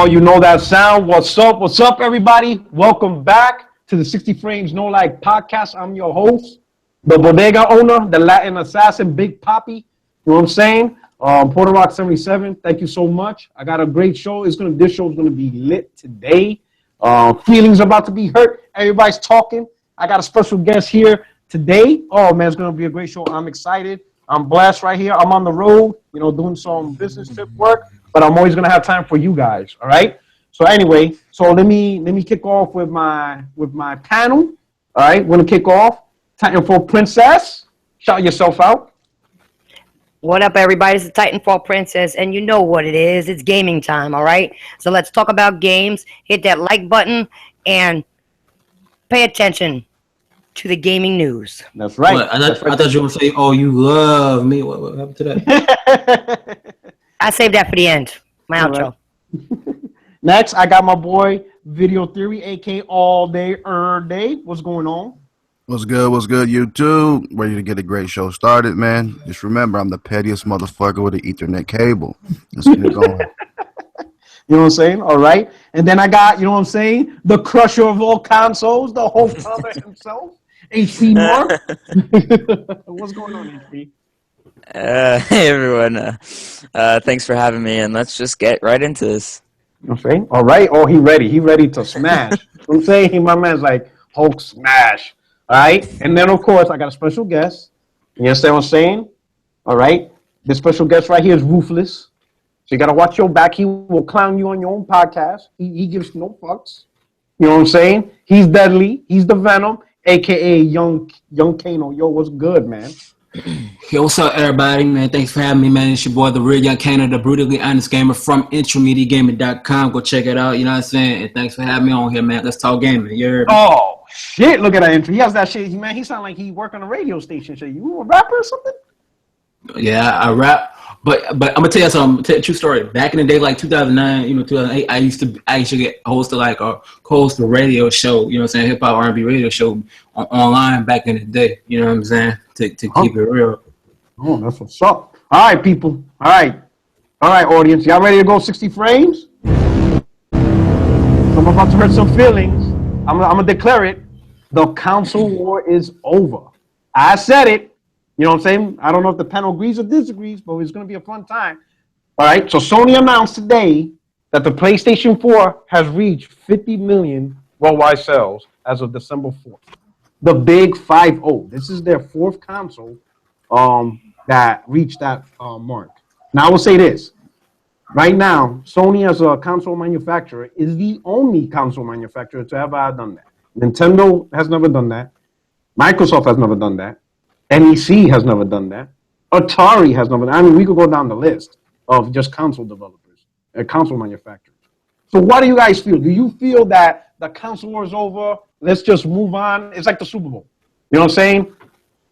You know that sound. What's up? What's up, everybody? Welcome back to the 60 Frames No Like podcast. I'm your host, the bodega owner, the Latin assassin, Big Papi. You know what I'm saying? Puerto Rock 77. Thank you so much. I got a great show. This show is gonna be lit today. Feelings about to be hurt. Everybody's talking. I got a special guest here today. Oh man, it's gonna be a great show. I'm excited. I'm blessed right here. I'm on the road, doing some business trip work. But I'm always gonna have time for you guys. All right. So anyway, let me kick off with my panel. All right, we're gonna kick off. Titanfall Princess, shout yourself out. What up, everybody? It's the Titanfall Princess, and you know what it is. It's gaming time. All right. So let's talk about games. Hit that like button and pay attention to the gaming news. That's right. I thought you were saying, "Oh, you love me." What happened to that? I saved that for the end. My outro. Right. Next, I got my boy Video Theory, aka All Day Day. What's going on? What's good, YouTube? Ready to get a great show started, man. Just remember, I'm the pettiest motherfucker with an Ethernet cable. Let's get it going. You know what I'm saying? All right. And then I got, the crusher of all consoles, the whole father himself, HP Mark. What's going on, HP? Hey everyone, thanks for having me, and let's just get right into this. You know what I'm saying? All right. Oh, he ready to smash. You know what I'm saying? My man's like, Hulk smash. All right. And then, of course, I got a special guest. You understand what I'm saying? All right. This special guest right here is ruthless. So you got to watch your back. He will clown you on your own podcast. He gives no fucks. You know what I'm saying? He's deadly. He's the Venom, a.k.a. Young Kano. Yo, what's good, man? Yo, what's up, everybody, man? Thanks for having me, man. It's your boy, the real Young Kano, the brutally honest gamer from intramediagaming.com. Go check it out, you know what I'm saying? And thanks for having me on here, man. Let's talk gaming. Oh, shit. Look at that intro. He has that shit. Man, he sound like he work on a radio station. Shit. You a rapper or something? Yeah, I rap. But I'm gonna tell you something. Tell you a true story. Back in the day, like 2009, 2008, I used to get hosted like a co-host a radio show. You know what I'm saying? Hip hop R&B radio show online back in the day. You know what I'm saying? To keep it real. Oh, that's what's up. All right, people. All right, audience. Y'all ready to go 60 frames? So I'm about to hurt some feelings. I'm gonna declare it. The console war is over. I said it. You know what I'm saying? I don't know if the panel agrees or disagrees, but it's going to be a fun time. All right. So Sony announced today that the PlayStation 4 has reached 50 million worldwide sales as of December 4th. The big 5-0. This is their fourth console that reached that mark. Now, I will say this. Right now, Sony as a console manufacturer is the only console manufacturer to ever have done that. Nintendo has never done that. Microsoft has never done that. NEC has never done that. Atari has never done that. I mean, we could go down the list of just console developers, console manufacturers. So what do you guys feel? Do you feel that the console war is over? Let's just move on. It's like the Super Bowl. You know what I'm saying?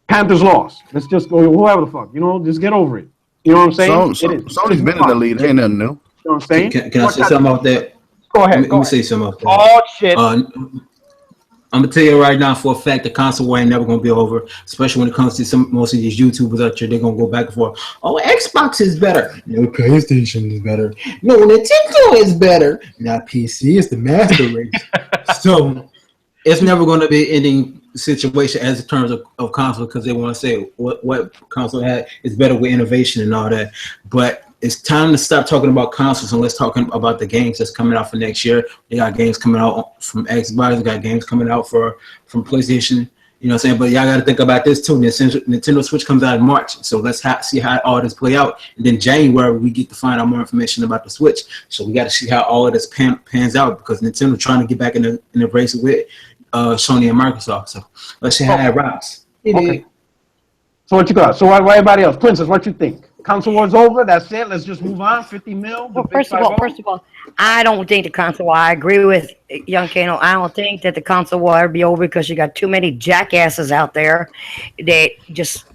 Panthers lost. Let's just go, whoever the fuck. Just get over it. You know what I'm saying? Sony's been in the lead. Ain't nothing new. You know what I'm saying? Can I say something about that? Go ahead. Let me say something about that. Oh, shit. I'm gonna tell you right now for a fact the console war ain't never gonna be over, especially when it comes to most of these YouTubers out there. They're gonna go back and forth. Oh, Xbox is better. No, PlayStation is better. No, Nintendo is better. Now PC is the master race. So it's never gonna be an ending situation as in terms of console because they want to say what console is better with innovation and all that. But it's time to stop talking about consoles and let's talk about the games that's coming out for next year. They got games coming out from Xbox. They got games coming out from PlayStation. You know what I'm saying? But y'all got to think about this too. Nintendo Switch comes out in March. So let's see how all this play out. And then January, we get to find out more information about the Switch. So we got to see how all of this pans out because Nintendo trying to get back in the race with Sony and Microsoft. So let's see how that rocks. Okay. So what you got? So what everybody else? Princess, what you think? Console war's over. That's it. Let's just move on. 50 mil. Well, first of all, I don't think the console war. I agree with Young Kano. I don't think that the console war will be over because you got too many jackasses out there that just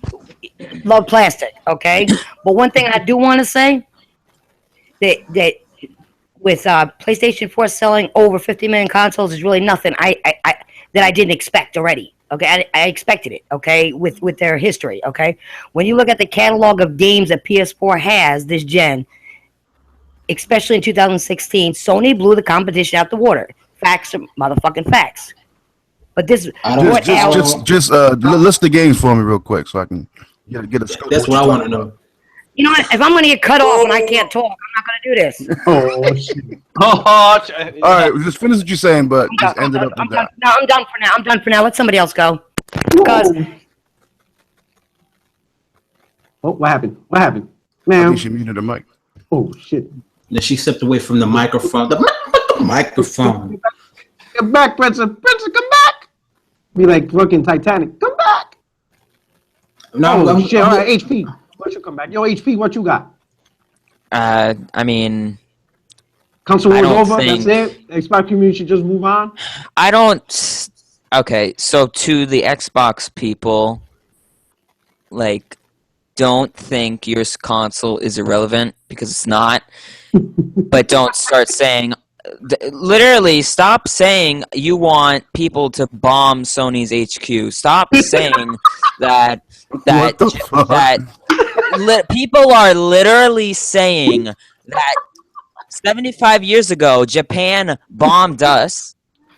love plastic. Okay, but one thing I do want to say that with PlayStation 4 selling over 50 million consoles is really nothing. That I didn't expect already. Okay, I expected it. Okay, with their history. Okay, when you look at the catalog of games that PS4 has this gen, especially in 2016, Sony blew the competition out the water. Facts are motherfucking facts. But this, what else? Just list the games for me real quick so I can get a scope. That's what I want to know. You know what? If I'm going to get cut off and I can't talk, I'm not going to do this. Oh shit! All right, just finish what you're saying, but just end it up with that. No, I'm done for now. I'm done for now. Let somebody else go. Because what happened? What happened, I man? think she muted the mic. Oh shit! Then she stepped away from the microphone. The microphone. Come back, Princess. Princess, come back. Be like fucking Titanic. Come back. No, Shit. All right, HP. What you come back? Yo, HP. What you got? I mean, Console I wars don't over. think- That's it. Xbox community should just move on. I don't. Okay, so to the Xbox people, like, don't think your console is irrelevant because it's not. But don't start saying. Literally, stop saying you want people to bomb Sony's HQ. Stop saying that What the fuck? people are literally saying that 75 years ago Japan bombed us,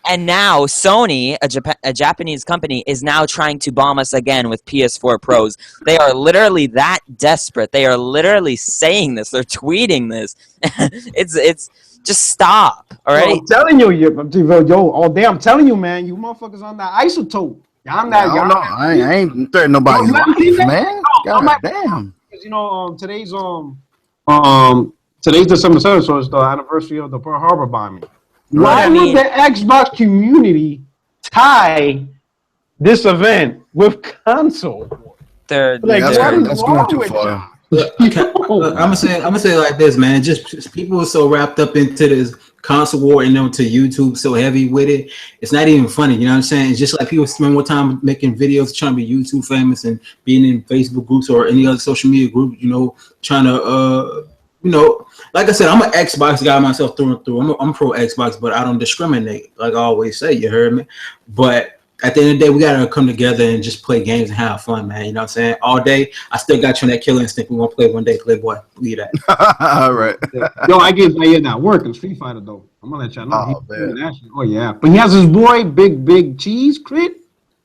and now Sony, a Japanese company, is now trying to bomb us again with PS4 Pros. They are literally that desperate. They are literally saying this. They're tweeting this. It's just stop. All right. I'm telling you, yo, all day. I'm telling you, man. You motherfuckers on that isotope. Y'all not. I don't know. I ain't threatening nobody's life, man. God damn. You know, today's December 7th, so it's the anniversary of the Pearl Harbor bombing. Why would the Xbox community tie this event with console? They're Like, That's what is that's wrong going too with far. Look, I'm gonna say it like this, man. Just people are so wrapped up into this console war and onto YouTube so heavy with it. It's not even funny, you know what I'm saying? It's just like people spend more time making videos trying to be YouTube famous and being in Facebook groups or any other social media group, you know, trying to you know, like I said, I'm an Xbox guy myself through and through. I'm pro Xbox, but I don't discriminate, like I always say, you heard me? But at the end of the day, we gotta come together and just play games and have fun, man. You know what I'm saying? All day, I still got you on that killer instinct. We won't play one day, Playboy. Believe that. All right. Yo, I get my not working Street Fighter though. I'm gonna let y'all know. Oh, man. Oh yeah, but he has his boy Big Cheese Crit.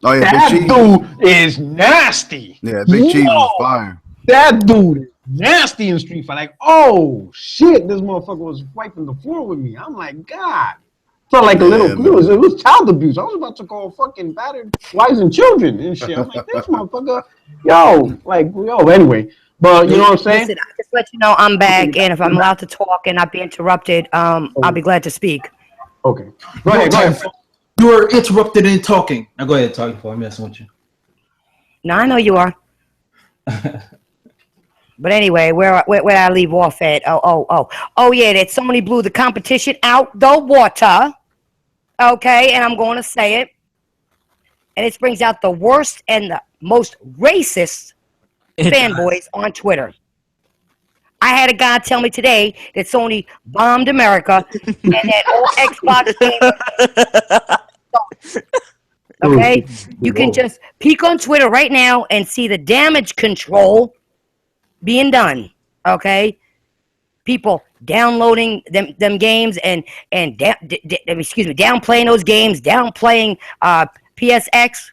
Oh yeah, That Big Cheese. dude is nasty. Yeah, Big Cheese was fire. That dude is nasty in Street Fighter. Like, oh shit, this motherfucker was wiping the floor with me. I'm like, God. Felt like a little, it was child abuse. I was about to call fucking battered wives and children and shit. I'm like, this motherfucker, anyway. But you know what I'm saying? Listen, I just let you know I'm back, and if I'm allowed to talk and not be interrupted, I'll be glad to speak. Okay. Go ahead. You were interrupted in talking. Now go ahead, talk before I'm messing with you. No, I know you are. But anyway, where I leave off at? Oh yeah, that Sony blew the competition out the water. Okay, and I'm going to say it. And it brings out the worst and the most racist fanboys on Twitter. I had a guy tell me today that Sony bombed America and that all Xbox games. Okay, you can just peek on Twitter right now and see the damage control being done. Okay, people downloading them games and downplaying those games, downplaying PSX.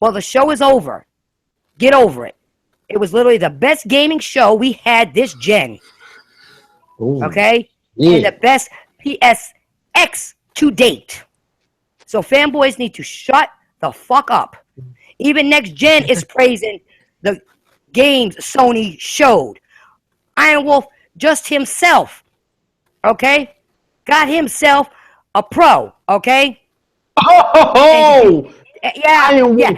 Well, the show is over. Get over it. It was literally the best gaming show we had this gen. Ooh. Okay, Yeah. and the best PSX to date. So fanboys need to shut the fuck up. Even next gen is praising the games Sony showed. Iron Wolf just himself, okay, got himself a pro, okay. Oh, Yeah.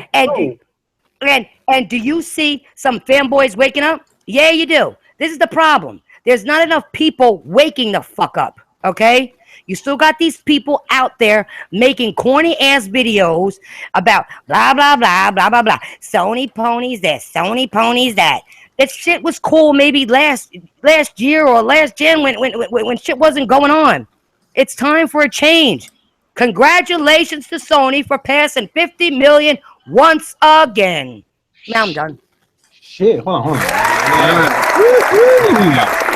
And do you see some fanboys waking up? Yeah, you do. This is the problem. There's not enough people waking the fuck up, okay? You still got these people out there making corny ass videos about blah blah blah blah blah blah. Sony ponies this, Sony ponies that. That shit was cool maybe last year or last gen when shit wasn't going on. It's time for a change. Congratulations to Sony for passing 50 million once again. Now I'm done. shit. Hold on.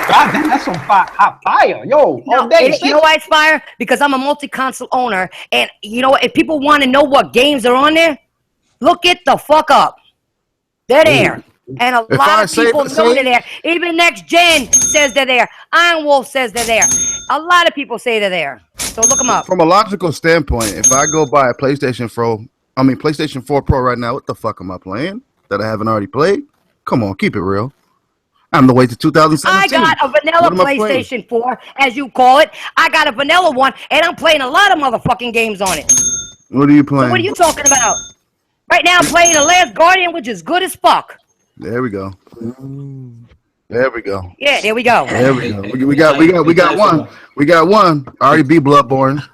God, that's some hot fire, yo. No, All day. you know why it's fire? Because I'm a multi-console owner, and you know what? If people want to know what games are on there, look it the fuck up. They're there. And a lot of people know they're there. Even Next Gen says they're there. Iron Wolf says they're there. A lot of people say they're there. So look them up. From a logical standpoint, if I go buy a PlayStation 4 Pro right now, what the fuck am I playing that I haven't already played? Come on, keep it real. I'm the way to 2017. I got a vanilla PlayStation 4, as you call it. I got a vanilla one, and I'm playing a lot of motherfucking games on it. What are you playing? So what are you talking about? Right now, I'm playing The Last Guardian, which is good as fuck. There we go. There we go. Yeah, there we go. There we go. We got one. We got one. I already beat Bloodborne.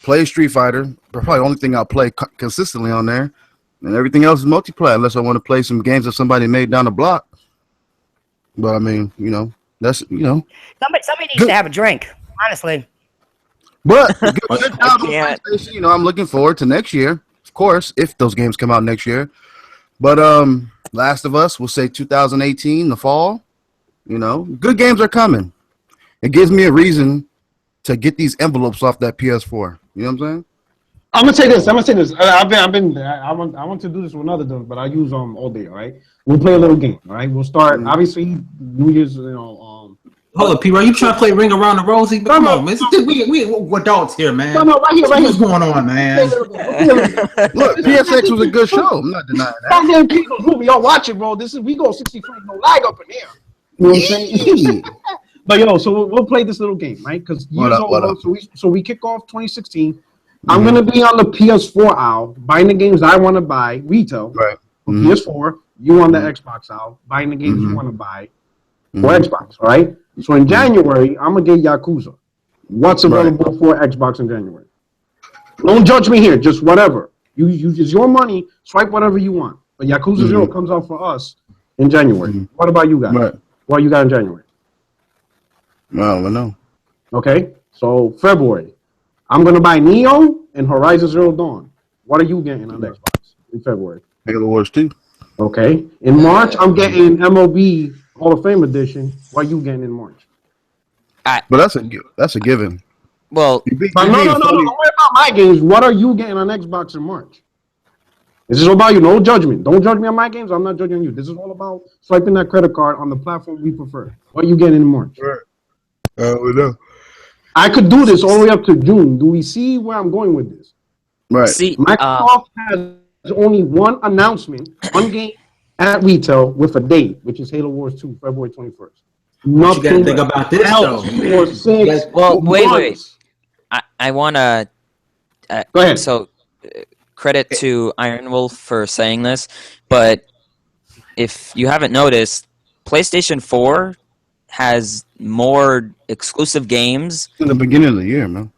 Play Street Fighter. Probably the only thing I'll play consistently on there. And everything else is multiplayer, unless I want to play some games that somebody made down the block. But I mean, that's Somebody needs to have a drink, honestly. But good job on PlayStation. I'm looking forward to next year, of course, if those games come out next year. But Last of Us, we'll say 2018, the fall. Good games are coming. It gives me a reason to get these envelopes off that PS4. You know what I'm saying? I'm gonna say this. I want to do this with another dude, but I use all day. All right, we'll play a little game. All right, we'll start. Obviously, New Year's. Hold up, P. You trying to play Ring Around the Rosie? But come on, man. We adults here, man. No, right here. What's going on, man? Look, PSX was a good show. I'm not denying that. Y'all watch it, bro. We go 60 frames, no lag up in here. You know what I'm saying? But so we'll play this little game, right? Because so we kick off 2016. I'm gonna be on the PS4 aisle, buying the games I want to buy retail. Right. PS4. You on the Xbox aisle, buying the games you want to buy for Xbox. All right. So in January, I'm gonna get Yakuza. What's available for Xbox in January? Don't judge me here. Just whatever. You use your money. Swipe whatever you want. But Yakuza 0 comes out for us in January. What about you guys? Right. What you got in January? I don't know. Okay. So February, I'm gonna buy Neo and Horizon Zero Dawn. What are you getting on Xbox in February? Halo Wars 2. Okay. In March, I'm getting MLB Hall of Fame edition. What are you getting in March? But that's a given. Well, No. Don't worry about my games. What are you getting on Xbox in March? This is all about you. No judgment. Don't judge me on my games. I'm not judging you. This is all about swiping that credit card on the platform we prefer. What are you getting in March? Right. We know. I could do this all the way up to June. Do we see where I'm going with this? Right. see, Microsoft has only one announcement, one game at retail with a date, which is Halo Wars 2, February 21st. What you got to think about this, though? well, wait. I want to. Go ahead. So, credit to Iron Wolf for saying this, but if you haven't noticed, PlayStation 4 has more exclusive games in the beginning of the year, man,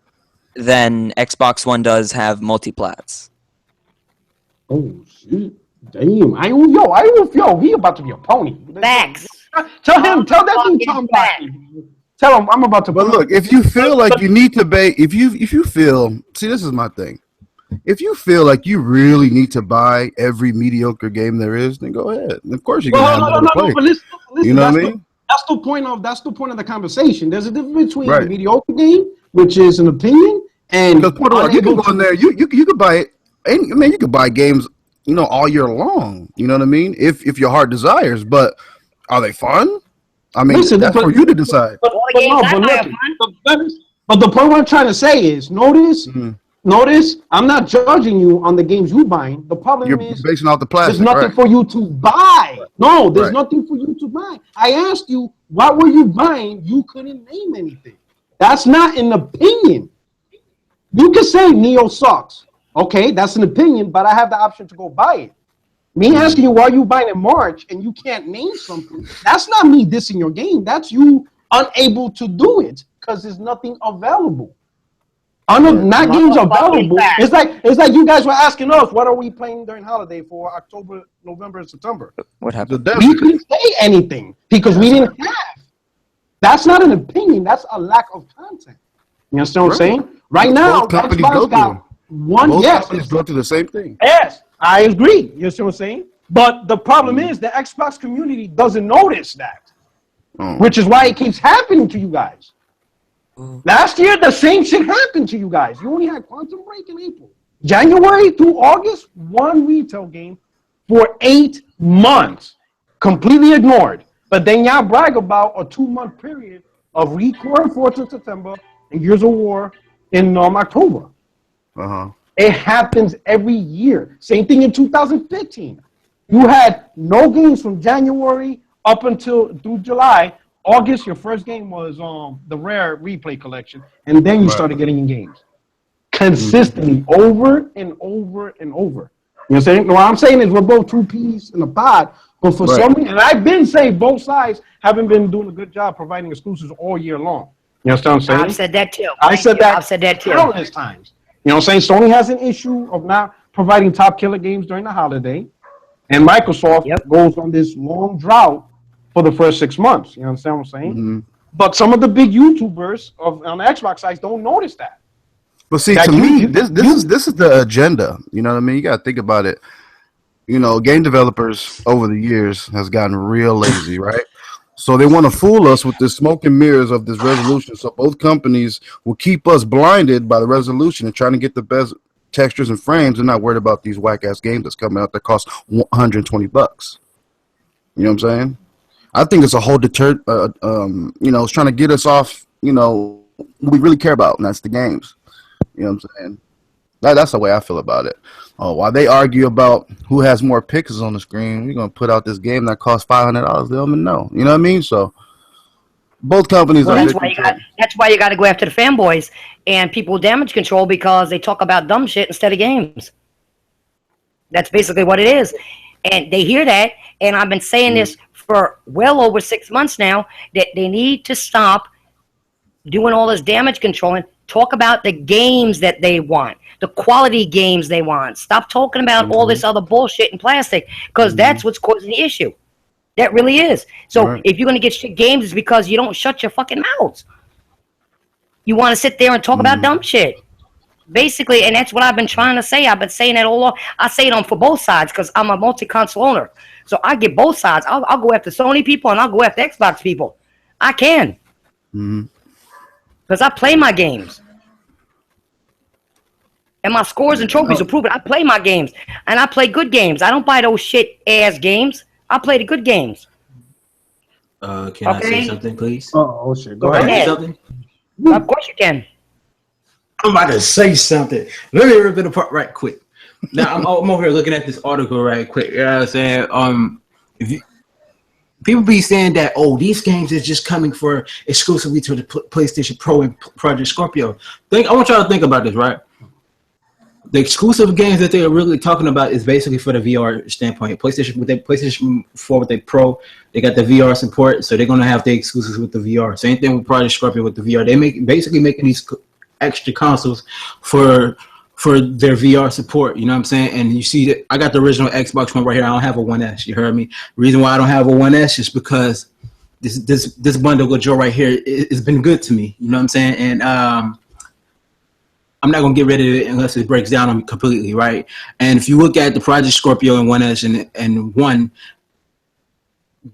than Xbox One does have multiplats. Oh shit! Damn! Yo, he about to be a pony. Facts. Tell that dude Tom back. Tell him I'm about to. But look, if you feel like you need to buy, if you feel, see, this is my thing. If you feel like you really need to buy every mediocre game there is, then go ahead. Of course, you're gonna have more to play. But listen, you know what I mean? That's the point of the conversation. There's a difference between a mediocre game, which is an opinion, and because you can go in there, you could buy it. I mean, you could buy games, all year long. You know what I mean? If your heart desires, but are they fun? I mean, that's for you to decide. But the point what I'm trying to say is, notice, I'm not judging you on the games you buying. The problem is basing off the plastic. There's nothing for you to buy. No, there's nothing for you to buy. I asked you, what were you buying? You couldn't name anything. That's not an opinion. You can say Neo sucks. Okay, that's an opinion, but I have the option to go buy it. Me asking you why you buying in March and you can't name something, that's not me dissing your game. That's you unable to do it because there's nothing available. Not games available. It's like you guys were asking us, what are we playing during holiday for October, November, and September? What happened? We couldn't say anything because we didn't have. That's not an opinion. That's a lack of content. You understand what I'm saying? Right now, Xbox got one. Most companies go through the same thing. Yes, I agree. You understand what I'm saying? But the problem is the Xbox community doesn't notice that. which is why it keeps happening to you guys. Last year, the same shit happened to you guys. You only had Quantum Break in April. January through August, one retail game for 8 months. Completely ignored. But then y'all brag about a 2-month period of Recore and Fortress September and Gears of War in October. It happens every year. Same thing in 2015. You had no games from January up until through July. August, your first game was the Rare Replay Collection, and then you started getting in games consistently over and over and over. You know what I'm saying? What I'm saying is we're both two peas in a pod, but for some reason, and I've been saying both sides haven't been doing a good job providing exclusives all year long. You know what I'm saying? I've said that too. I've said that too. Countless times. You know what I'm saying? Sony has an issue of not providing top killer games during the holiday, and Microsoft goes on this long drought for the first 6 months. You understand what I'm saying? But some of the big YouTubers on the Xbox sites don't notice that. But see, to me, this is the agenda. You know what I mean? You got to think about it. You know, game developers over the years has gotten real lazy, right? So they want to fool us with the smoke and mirrors of this resolution. So both companies will keep us blinded by the resolution and trying to get the best textures and frames and not worried about these whack ass games that's coming out that cost $120. You know what I'm saying? I think it's a whole deterrent. You know, it's trying to get us off. You know, what we really care about, and that's the games. You know what I'm saying? That's the way I feel about it. While they argue about who has more pixels on the screen, we're gonna put out this game that costs $500. They don't even know. You know what I mean? So both companies are. That's why you got to go after the fanboys and people with damage control because they talk about dumb shit instead of games. That's basically what it is, and they hear that. And I've been saying this for well over 6 months now that they need to stop doing all this damage control and talk about the games that they want, the quality games they want. Stop talking about all this other bullshit and plastic because that's what's causing the issue. That really is. So if you're going to get shit games, it's because you don't shut your fucking mouths. You want to sit there and talk about dumb shit. Basically, and that's what I've been trying to say. I've been saying that all along. I say it on for both sides because I'm a multi-console owner. So I get both sides. I'll go after Sony people and I'll go after Xbox people. I can. Because I play my games. And my scores and trophies will prove it. I play my games. And I play good games. I don't buy those shit-ass games. I play the good games. Can I say something, please? Oh, shit. Go ahead. Something? Of course you can. I'm about to say something. Let me rip it apart right quick. Now, I'm over here looking at this article right quick. You know what I'm saying? People be saying that, these games is just coming for exclusively to the PlayStation Pro and Project Scorpio. I want y'all to think about this, right? The exclusive games that they are really talking about is basically for the VR standpoint. PlayStation 4 with their Pro, they got the VR support, so they're gonna have the exclusives with the VR. Same thing with Project Scorpio with the VR. They basically making these extra consoles for their VR support. You know what I'm saying? And you see that I got the original Xbox One right here. I don't have a One S. You heard me? The reason why I don't have a One S is because this bundle of Joe right here it's been good to me. You know what I'm saying? And I'm not gonna get rid of it unless it breaks down on me completely, right? And if you look at the Project Scorpio and One S and One,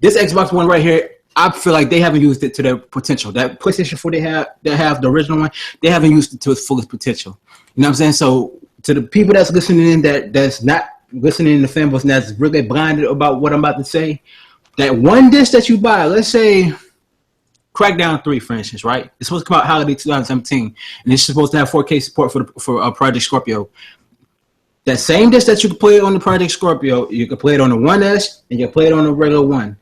this Xbox One right here, I feel like they haven't used it to their potential. That PlayStation 4 they have the original one, they haven't used it to its fullest potential. You know what I'm saying? So to the people that's listening in that's not listening in the fanboys and that's really blinded about what I'm about to say, that one disc that you buy, let's say Crackdown 3, for instance, right? It's supposed to come out holiday 2017, and it's supposed to have 4K support for Project Scorpio. That same disc that you can play on the Project Scorpio, you can play it on the One S, and you can play it on the regular one.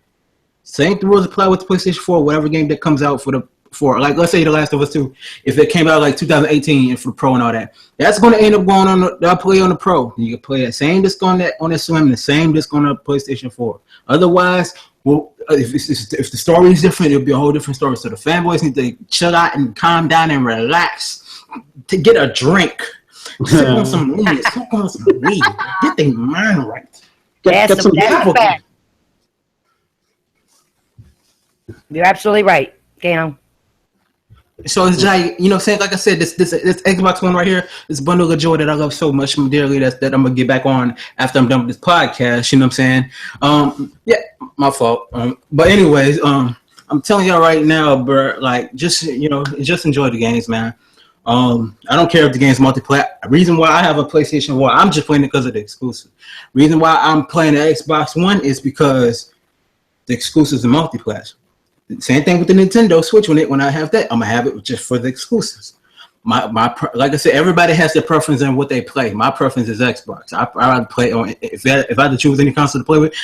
Same rules apply with the PlayStation 4, whatever game that comes out for like, let's say The Last of Us 2, if it came out like 2018 and for the Pro and all that, that's going to end up going on they'll play on the Pro. You can play that same disc on the Slim and the same disc on the PlayStation 4. Otherwise, well, if the story is different, it'll be a whole different story. So the fanboys need to chill out and calm down and relax to get a drink. Sip on some weed. Get their mind right. Get some fact. You're absolutely right, Kano. So it's like, you know what I'm saying? Like I said, this Xbox One right here, this bundle of joy that I love so much dearly that I'm going to get back on after I'm done with this podcast, you know what I'm saying? Yeah, my fault. But anyways, I'm I'm telling y'all right now, bro. Like, just just enjoy the games, man. I don't care if the game's multiplayer. Reason why I have a PlayStation 1, I'm just playing it because of the exclusive. Reason why I'm playing the Xbox One is because the exclusives are multiplayer. Same thing with the Nintendo Switch. When I have that, I'm gonna have it just for the exclusives. Like I said, everybody has their preference in what they play. My preference is Xbox. I play on if I had to choose any console to play with,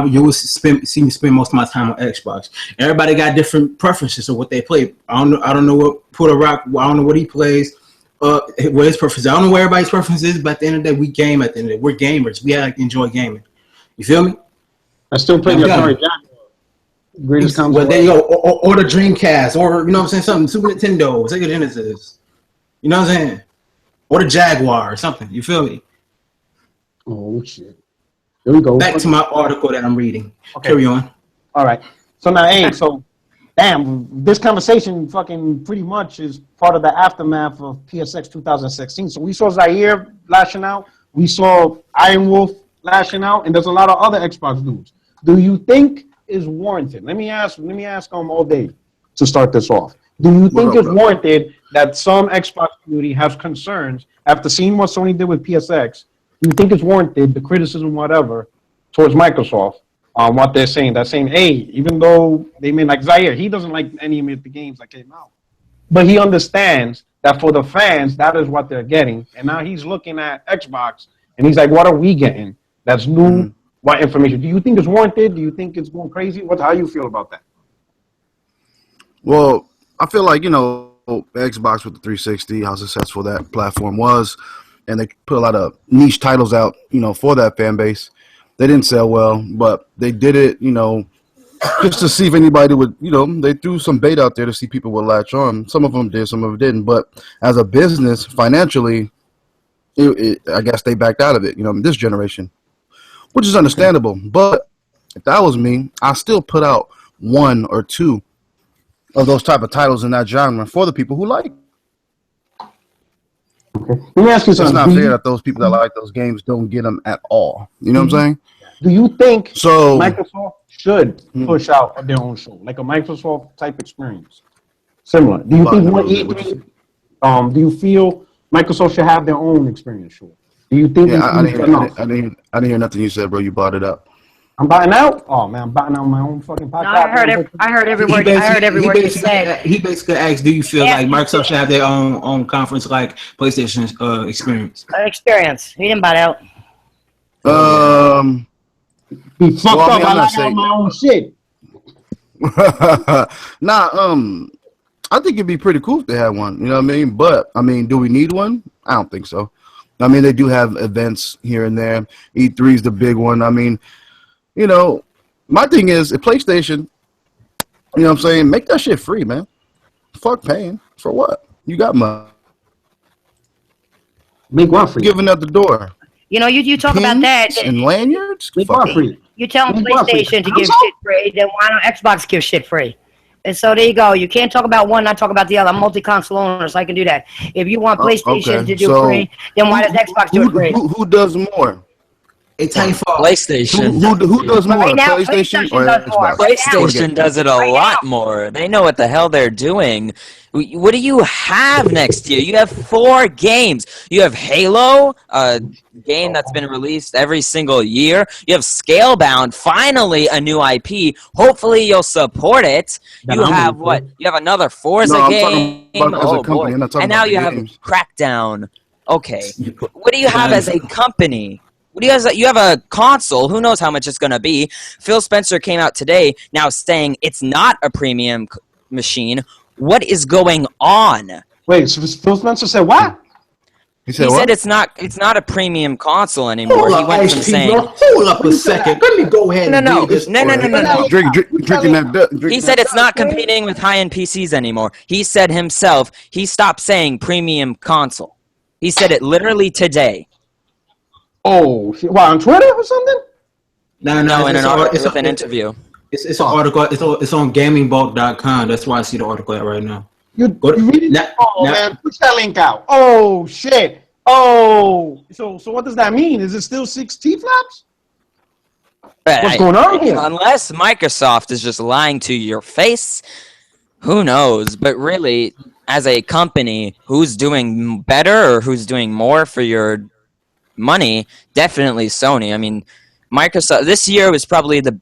you would see me spend most of my time on Xbox. Everybody got different preferences of what they play. I don't know what Puerto Rock. I don't know what he plays. What his preference? I don't know where everybody's preference is. But at the end of the day, we game. At the end of the day, we're gamers. We like to enjoy gaming. You feel me? I still play your Atari Jaguar. Greatest console. Well, there you go. Or the Dreamcast, or you know what I'm saying, something Super Nintendo, Sega Genesis. You know what I'm saying? Or the Jaguar or something. You feel me? Oh, shit. Here we go. Back to my article that I'm reading. Okay. Carry on. All right. So now, hey, damn, this conversation fucking pretty much is part of the aftermath of PSX 2016. So we saw Zaire lashing out. We saw Iron Wolf lashing out. And there's a lot of other Xbox dudes. Do you think is warranted? Let me ask all day to start this off. Do you think it's warranted that some Xbox community has concerns after seeing what Sony did with PSX? Do you think it's warranted, the criticism, whatever, towards Microsoft on what they're saying? They're saying, hey, even though they mean like Zaire, he doesn't like any of the games that came out. But he understands that for the fans, that is what they're getting. And now he's looking at Xbox, and he's like, what are we getting? That's new. What information? Do you think it's warranted? Do you think it's going crazy? How you feel about that? Well, I feel like, Xbox with the 360, how successful that platform was, and they put a lot of niche titles out, for that fan base. They didn't sell well, but they did it, just to see if anybody would, they threw some bait out there to see people would latch on. Some of them did, some of them didn't. But as a business, financially, I guess they backed out of it, this generation, which is understandable. But if that was me, I still put out one or two of those type of titles in that genre for the people who like it. Okay. Let me ask you something. It's not fair that those people that like those games don't get them at all. You know what I'm saying? Do you think Microsoft should push out their own show, like a Microsoft type experience? Similar. Do you think E3? Do you feel Microsoft should have their own experience show? Do you think? Yeah, I didn't hear nothing you said, bro. You brought it up. I'm botting out? Oh man, I'm botting out my own fucking podcast. No, I heard every word. I heard every word you said. He basically asked, "Do you feel like Microsoft should have their own conference like PlayStation's experience?" Experience. He didn't bot out. Be fucked up. I like out my own shit. I think it'd be pretty cool if they had one. You know what I mean? But do we need one? I don't think so. They do have events here and there. E3 is the big one. My thing is, at PlayStation, you know what I'm saying, make that shit free, man. Fuck paying. For what? You got money. Make one free. Giving out the door. You talk about that. And lanyards? Make one free. You tell PlayStation to give shit free, then why don't Xbox give shit free? And so there you go. You can't talk about one, not talk about the other. I'm multi-console owner, so I can do that. If you want PlayStation to do free, then why does Xbox do it free? Who does more? It's how you fall. PlayStation. Who does more? Right now, PlayStation or does more. Xbox? PlayStation does it a lot more. They know what the hell they're doing. What do you have next year? You have 4 games. You have Halo, a game that's been released every single year. You have Scalebound, finally a new IP. Hopefully you'll support it. You have what? You have another Forza game. Oh boy! And now you have Crackdown. Okay. What do you have as a company? What do you have? You have a console. Who knows how much it's going to be? Phil Spencer came out today now saying it's not a premium machine. What is going on? Wait, so Phil Spencer said what? He said it's not a premium console anymore. He went from saying, "Hold up a second. Let me go ahead and no. Drinking that. He said it's not competing with high-end PCs anymore. He said himself he stopped saying premium console. He said it literally today. Oh, shit. What, on Twitter or something? No, in an interview. It's an article. It's on gamingbulk.com. That's why I see the article right now. You read it? Man, push that link out. Oh, shit. Oh, so what does that mean? Is it still 6 T-flops? What's going on here? Unless Microsoft is just lying to your face, who knows? But really, as a company, who's doing better or who's doing more for your money? Definitely Sony. I mean, Microsoft, this year was probably the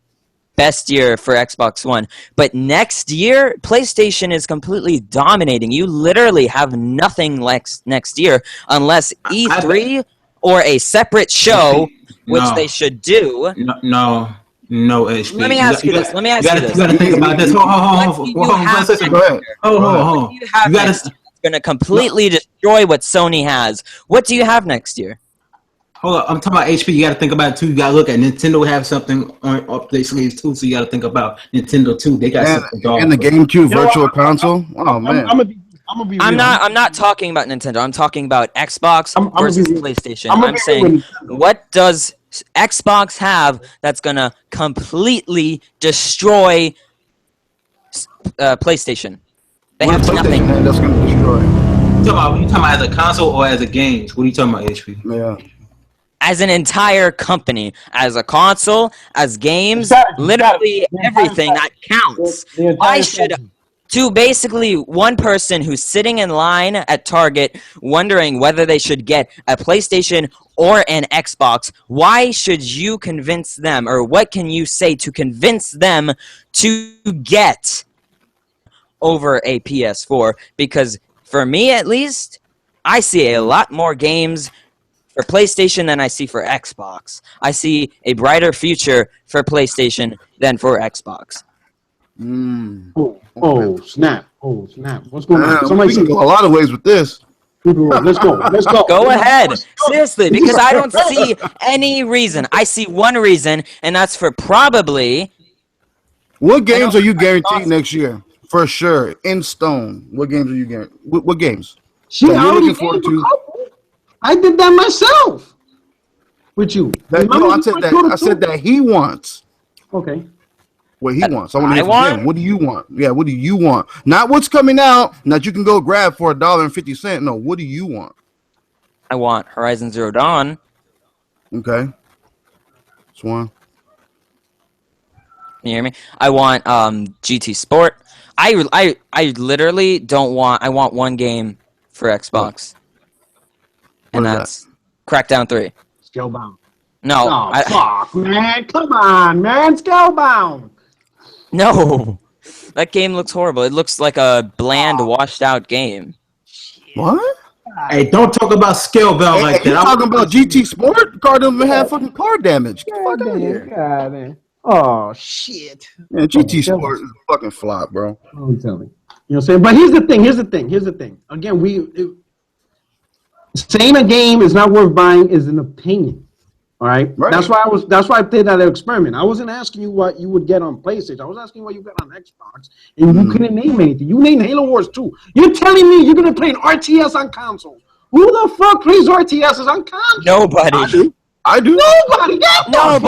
best year for Xbox One. But next year, PlayStation is completely dominating. You literally have nothing next year unless E3 or a separate show, which they should do. No, HP. Let me ask you this. Let me ask you this. You gotta think about this. Hold on. Go ahead. Hold. You have next year that's going to completely destroy what Sony has. What do you have next year? Hold on, I'm talking about HP. You got to think about it too. You got to look at Nintendo have something up their sleeves too, so you got to think about Nintendo too. They got something. And the GameCube Virtual Console. Oh man, I'm not talking about Nintendo. I'm talking about Xbox versus PlayStation. I'm saying, what does Xbox have that's gonna completely destroy PlayStation? They have nothing. That's gonna destroy. You talking about as a console or as a games? What are you talking about, HP? Yeah. As an entire company, as a console, as games, literally everything that counts. I should, to basically one person who's sitting in line at Target wondering whether they should get a PlayStation or an Xbox, why should you convince them, or what can you say to convince them to get over a PS4? Because for me at least, I see a lot more games for PlayStation than I see for Xbox. I see a brighter future for PlayStation than for Xbox. Oh, snap. What's going on? We can go a lot of ways with this. Let's go. Go ahead. Seriously, because I don't see any reason. I see one reason, and that's for probably... What games are you guaranteed next year? For sure. In stone. What games are you guaranteed? What games? Shit, I'm looking forward to. I did that myself with you. I said that he wants. Okay. What he wants. I want to hear from him. What do you want? Yeah, what do you want? Not what's coming out that you can go grab for $1.50. No, what do you want? I want Horizon Zero Dawn. Okay. Swan. Can you hear me? I want GT Sport. I literally don't want. I want one game for Xbox. And that's Crackdown 3. Scalebound. No. Oh, fuck, man. Come on, man. Scalebound. No. That game looks horrible. It looks like a bland, washed-out game. What? Hey, don't talk about Scalebound like that. You're talking about GT Sport? Car doesn't have fucking car damage. Get the fuck out of here. God, man. Oh, shit. Man, GT Sport is a fucking flop, bro. I'm telling you. You know what I'm saying? But here's the thing. Again, saying a game is not worth buying is an opinion. All right? That's why I did that experiment. I wasn't asking you what you would get on PlayStation. I was asking what you got on Xbox, and you couldn't name anything. You named Halo Wars 2. You're telling me you're gonna play an RTS on console? Who the fuck plays RTSs on console? Nobody. I do. Nobody. No.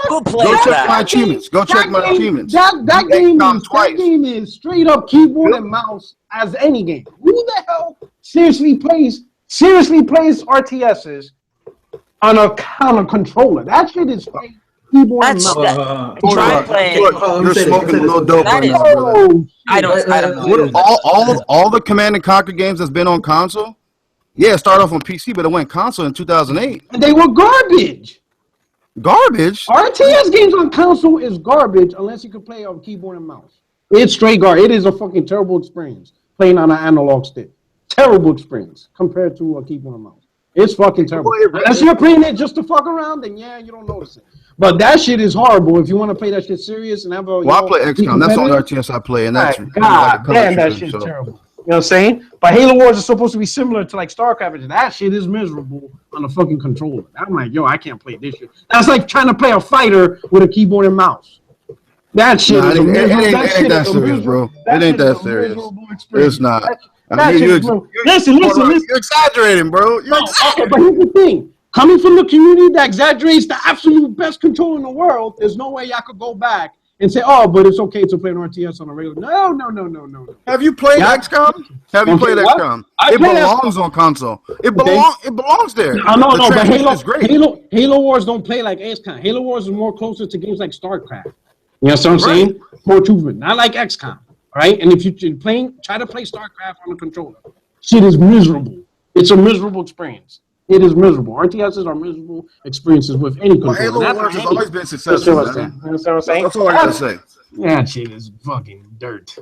Who plays that? Go check my achievements. That game is straight up keyboard and mouse as any game. Who the hell seriously plays RTSs on a controller? That shit is keyboard and mouse. Try playing. You're smoking a little dope right now, brother. I don't know. All the Command and Conquer games that's been on console. Yeah, it started off on PC, but it went console in 2008. And they were garbage. Garbage? RTS games on console is garbage unless you can play on keyboard and mouse. It's straight garbage. It is a fucking terrible experience playing on an analog stick. Terrible experience compared to a keyboard and mouse. It's fucking terrible. Unless you're playing it just to fuck around, then yeah, you don't notice it. But that shit is horrible. If you want to play that shit serious and have a... Well, I play XCOM. That's the only RTS I play, and that's... God damn, that shit's terrible. You know what I'm saying? But Halo Wars is supposed to be similar to like StarCraft. That shit is miserable on a fucking controller. I'm like, yo, I can't play this shit. That's like trying to play a fighter with a keyboard and mouse. That shit is miserable. It ain't that serious, bro. It ain't that serious. It's not. Listen. You're exaggerating, bro. Okay, but here's the thing. Coming from the community that exaggerates the absolute best controller in the world, there's no way I could go back and say, "Oh, but it's okay to play an RTS on a regular." No. Have you played XCOM? Have you played what? XCOM? I It played belongs on console. It belongs there. No, The but transition is great. Halo Wars don't play like XCOM. Halo Wars is more closer to games like StarCraft. You know what I'm saying? More truthful, not like XCOM. Right? And if you're try to play StarCraft on a controller, shit is miserable. It's a miserable experience. It is miserable. RTSs are miserable experiences with any controller. Halo Wars has always been successful. You understand what I'm saying? That's all I gotta say. That shit is fucking dirt.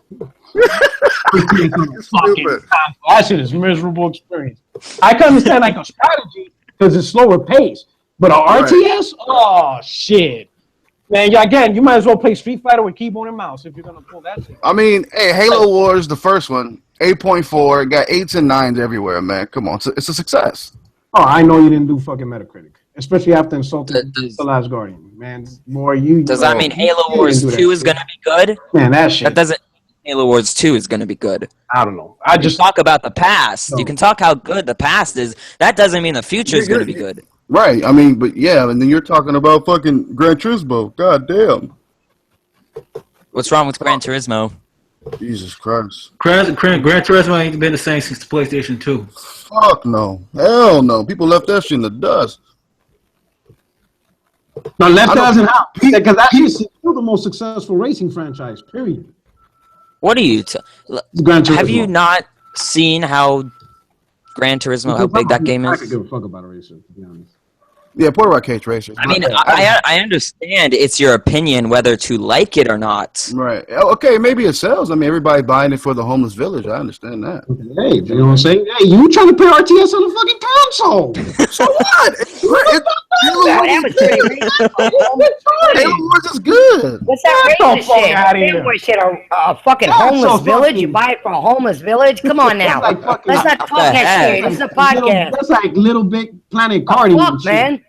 It's stupid. That shit is miserable experience. I can understand like a strategy because it's slower pace, but a RTS, oh shit. Man, again, you might as well play Street Fighter with keyboard and mouse if you're gonna pull that shit. I mean, hey, Halo Wars, the first one, 8.4, got 8s and 9s everywhere, man. Come on, it's a success. Oh, I know you didn't do fucking Metacritic, especially after insulting The Last Guardian. Man, more you. Does that mean Halo Wars 2 is gonna be good? Man, that shit. That doesn't. Halo Wars 2 is gonna be good. I don't know. I just Talk about the past. No. You can talk how good the past is. That doesn't mean the future is gonna be good. Right. I mean, but yeah, and then you're talking about fucking Gran Turismo. God damn. What's wrong with Gran Turismo? Jesus Christ. Gran Turismo ain't been the same since the PlayStation 2. Fuck no. Hell no. People left that shit in the dust. no left doesn't help because that is still the most successful racing franchise. Period. What are you? Gran Turismo. Have you not seen how Gran Turismo, how big that game I is? could give a fuck about a racer, to be honest. Yeah, Puerto Rico Cage Racer. I mean, I understand it's your opinion whether to like it or not. Right. Okay, maybe it sells. I mean, everybody buying it for the homeless village. I understand that. Hey, you know what I'm saying? Hey, you trying to play RTS on the fucking console? So what? That was pretty reasonable. Halo Wars is good. What's that Get the racist fuck shit? outta here. What shit? A fucking That's homeless so village? fucking- You buy it from a homeless village? Come on now. That's like fucking- Let's not talk What the that heck? shit. This is a podcast. That's like Little Big Planet Cardi. Fuck, and shit. man.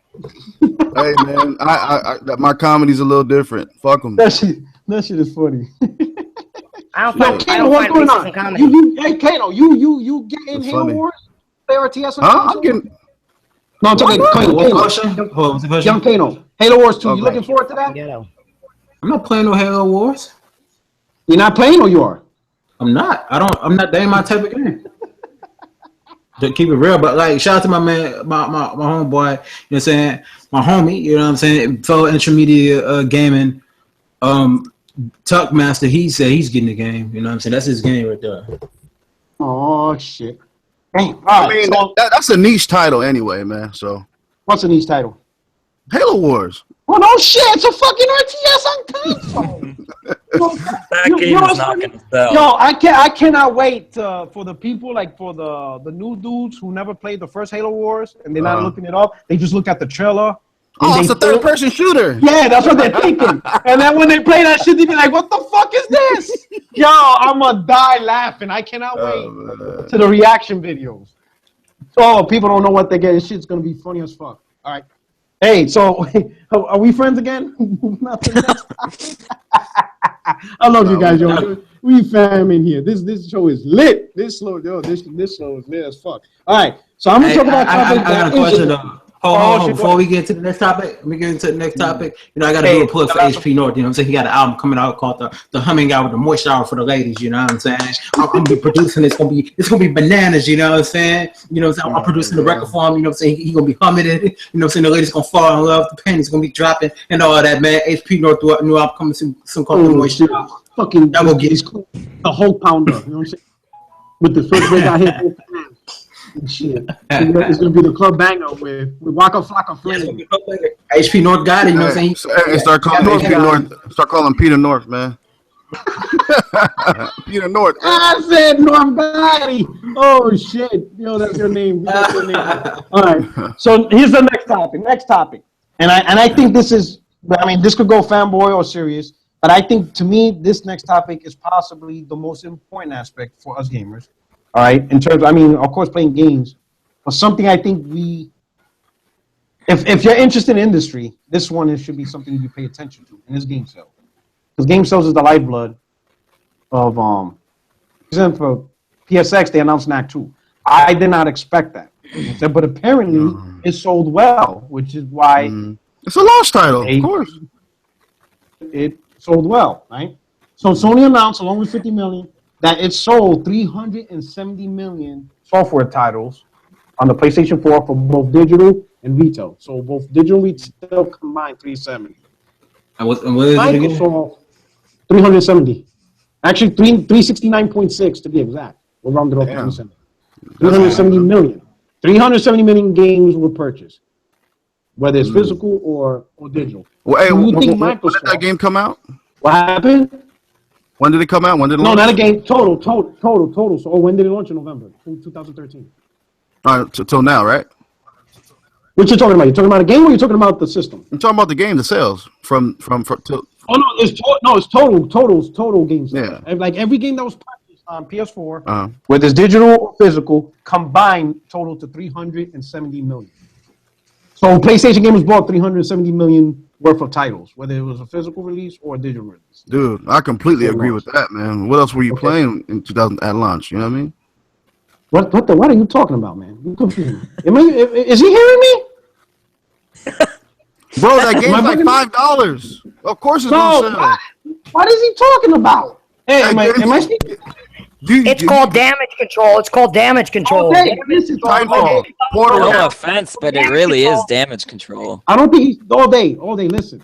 Hey man, I my comedy's a little different. Fuck them. That shit is funny. I don't Yo, find, I Kano, don't what's find going racism on? comedy. Hey, Kano, you get in It's Halo funny. Wars? Play RTS on Huh? console? I'm getting. No, I'm talking What Kano. question? Hold on, what's the question? Young Kano. Halo Wars 2. You Okay. looking forward to that? Ghetto. I'm not playing no Halo Wars. You're not playing or you are? I'm not. I'm not. That ain't my type of game. To keep it real, but like, shout out to my man, my homeboy. You know what I'm saying? My homie. You know what I'm saying? Fellow intermediate gaming. Tuck Master. He said he's getting the game. You know what I'm saying? That's his game right there. Oh, shit. Damn. All I right, mean, so that's a niche title anyway, man. So what's in each title? Halo Wars. Oh, no shit. It's a fucking RTS on console. That You game know is what's not funny? going to sell. Yo, I cannot wait for the people, like for the new dudes who never played the first Halo Wars and they're not looking it up. They just look at the trailer. Oh, and it's they a third-person shooter. Yeah, that's what they're thinking. And then when they play that shit, they be like, what the fuck is this? Yo, I'm going to die laughing. I cannot wait to the reaction videos. Oh, people don't know what they're getting. This shit's going to be funny as fuck. All right. Hey, so are we friends again? Not the next topic. I love you guys, yo. We fam in here. This show is lit. This show is lit as fuck. All right, so I'm gonna talk about I topics. got a question though. Hold on. Before we get to the next topic, let me get into the next topic. You know, I got to do a plug for HP North. You know what I'm saying? He got an album coming out called the Humming Hour, the Moist Hour for the ladies. You know what I'm saying? I'm gonna be producing. It's gonna be bananas. You know what I'm saying? You know what I'm saying? I'm producing the record for him. You know what I'm saying? He gonna be humming it. You know what I'm saying? The ladies gonna fall in love. The pennies gonna be dropping and all that, man. HP North threw out a new album coming soon called the Moist Hour. Fucking That will get the Hulk pounder. You know what I'm saying? With the first break out here. And shit. It's gonna be the club banger with Waka Flocka Flame. HP North got it. You know what I'm saying? Hey, start calling HP North. Start calling Peter North, man. Peter North. I said North Body. Oh shit. Yo, that's your name. That's your name. All right. So here's the next topic. And I think this is, I mean, this could go fanboy or serious, but I think to me this next topic is possibly the most important aspect for us gamers. All right, in terms, I mean, of course, playing games, but something I think if you're interested in industry, this one should be something you pay attention to, and it's game sales, because game sales is the lifeblood of For example, PSX, they announced NAC 2. I did not expect that, but apparently it sold well, which is why It's a launch title, of course. it sold well, right? So Sony announced, along with 50 million, that it sold 370 million software titles on the PlayStation 4 for both digital and retail. So both digital and retail combined 370. And what is it again? Microsoft 370. Actually, 369.6 to be exact. We'll round it up to 370. 370 million. 370 million games were purchased, whether it's physical or digital. Well, hey, Do you think when did Microsoft? that game come out? What happened? When did it come out? When did it No, launch? not a game. Total. So, when did it launch? In November 2013. All right, till now, right? What you talking about? You talking about a game, or you talking about the system? I'm talking about the game, the sales from till, Oh no, it's total games. Yeah. Like every game that was purchased on PS4, Uh-huh. whether it's digital or physical, combined total to 370 million. So PlayStation gamers bought 370 million worth of titles, whether it was a physical release or a digital release. Dude, I completely agree with that, man. What else were you playing in 2000 at launch? You know what I mean? What are you talking about, man? You confusing me. Is he hearing me? Bro, that game's like $5. Of course it's No, on sale. what is he talking about? Hey, am I speaking? It's called damage control. It's called damage control. Okay, this is Titanfall. No Portal. offense, but it really is damage control. I don't think he's all day. Listen,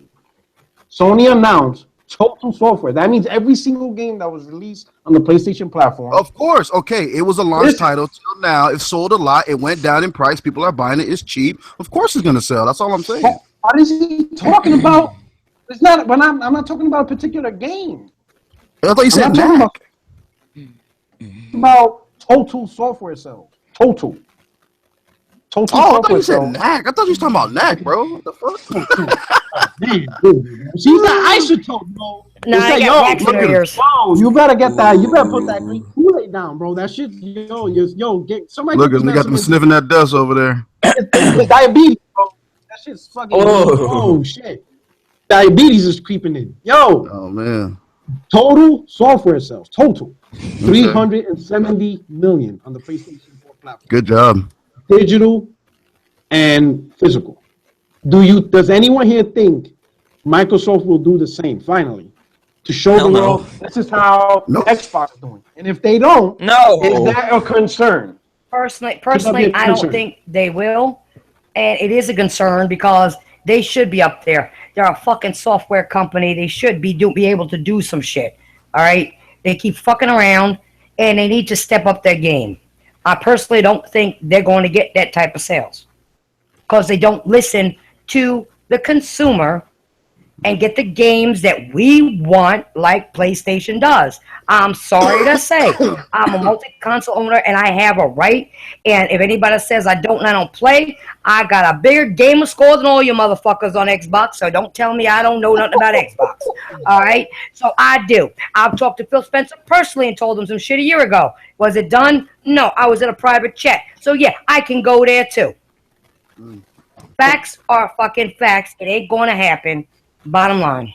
Sony announced total software. That means every single game that was released on the PlayStation platform. Of course. Okay, it was a launch Listen. title till now. It sold a lot. It went down in price. People are buying it. It's cheap. Of course it's going to sell. That's all I'm saying. What is he talking about? It's not. But I'm not talking about a particular game. I thought you I'm said not talking Knack. about total software sales. Total Oh, I thought software you said sales. Knack. I thought you was talking about Knack, bro. What the fuck? Man, dude. She's got isotope, bro. No, It's I like, got wax in look her at- ears. Yo, you better get that. You better put that green Kool-Aid down, bro. That shit, get somebody. Look, get we got them some- sniffing that dust over there. It's diabetes, bro. That shit's fucking. Oh. Oh shit. Diabetes is creeping in. Yo, Oh, man. total software sales. Total 370 million on the PlayStation 4 platform. Good job. Digital and physical. Does anyone here think Microsoft will do the same finally to show Hell the no. world this is how No. Xbox is doing? And if they don't, No. is that a concern? Personally, be a I don't concern. think they will, and it is a concern because they should be up there. They're a fucking software company. They should be able to do some shit. All right, they keep fucking around, and they need to step up their game. I personally don't think they're going to get that type of sales because they don't listen to the consumer and get the games that we want like PlayStation does. I'm sorry to say, I'm a multi-console owner and I have a right. And if anybody says I don't play, I got a bigger gamer score than all you motherfuckers on Xbox. So don't tell me I don't know nothing about Xbox. All right? So I do. I've talked to Phil Spencer personally and told him some shit a year ago. Was it done? No, I was in a private chat. So yeah, I can go there too. Facts are fucking facts. It ain't going to happen. Bottom line.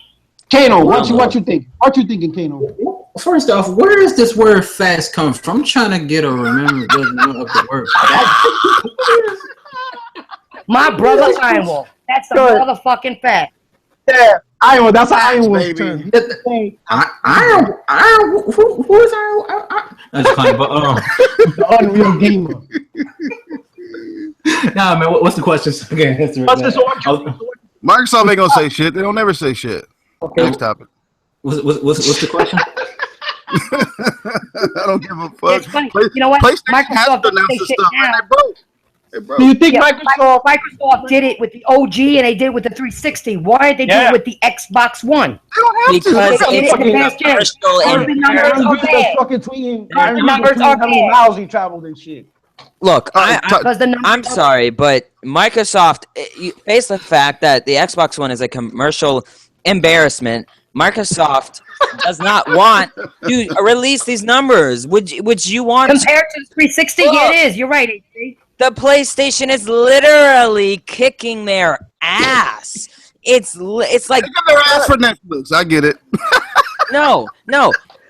Kano, what you think? What you thinking, Kano? First off, where does this word "fast" come from? I'm trying to get a remember of the word. My brother Iron Wolf. That's the Good. motherfucking fact. Yeah, Iowa. That's how Iowa baby. term. Iron. Who is Iron? That's fine, but The Unreal Gamer. nah, man. What's the question again? Microsoft ain't gonna say shit. They don't never say shit. Okay. Next topic. What's the question? I don't give a fuck. It's funny. You know what? PlayStation has Microsoft to doesn't announce say this shit stuff. now. Hey, bro. Hey, bro. Do you think Yeah, Microsoft? did it with the OG and they did it with the 360. Why did they do it with the Xbox One? They don't have Because to. They did it's it in the past gen. commercial Aaron and numbers are bad. fucking tweeting. The numbers are how many bad. miles he traveled and shit. look. Because the numbers I'm are sorry, but Microsoft, you face the fact that the Xbox One is a commercial embarrassment. Microsoft does not want to release these numbers. Would you want compared to the 360, yeah, it is. You're right, AC. the PlayStation is literally kicking their ass. It's like They got their ass for Netflix. I get it. no.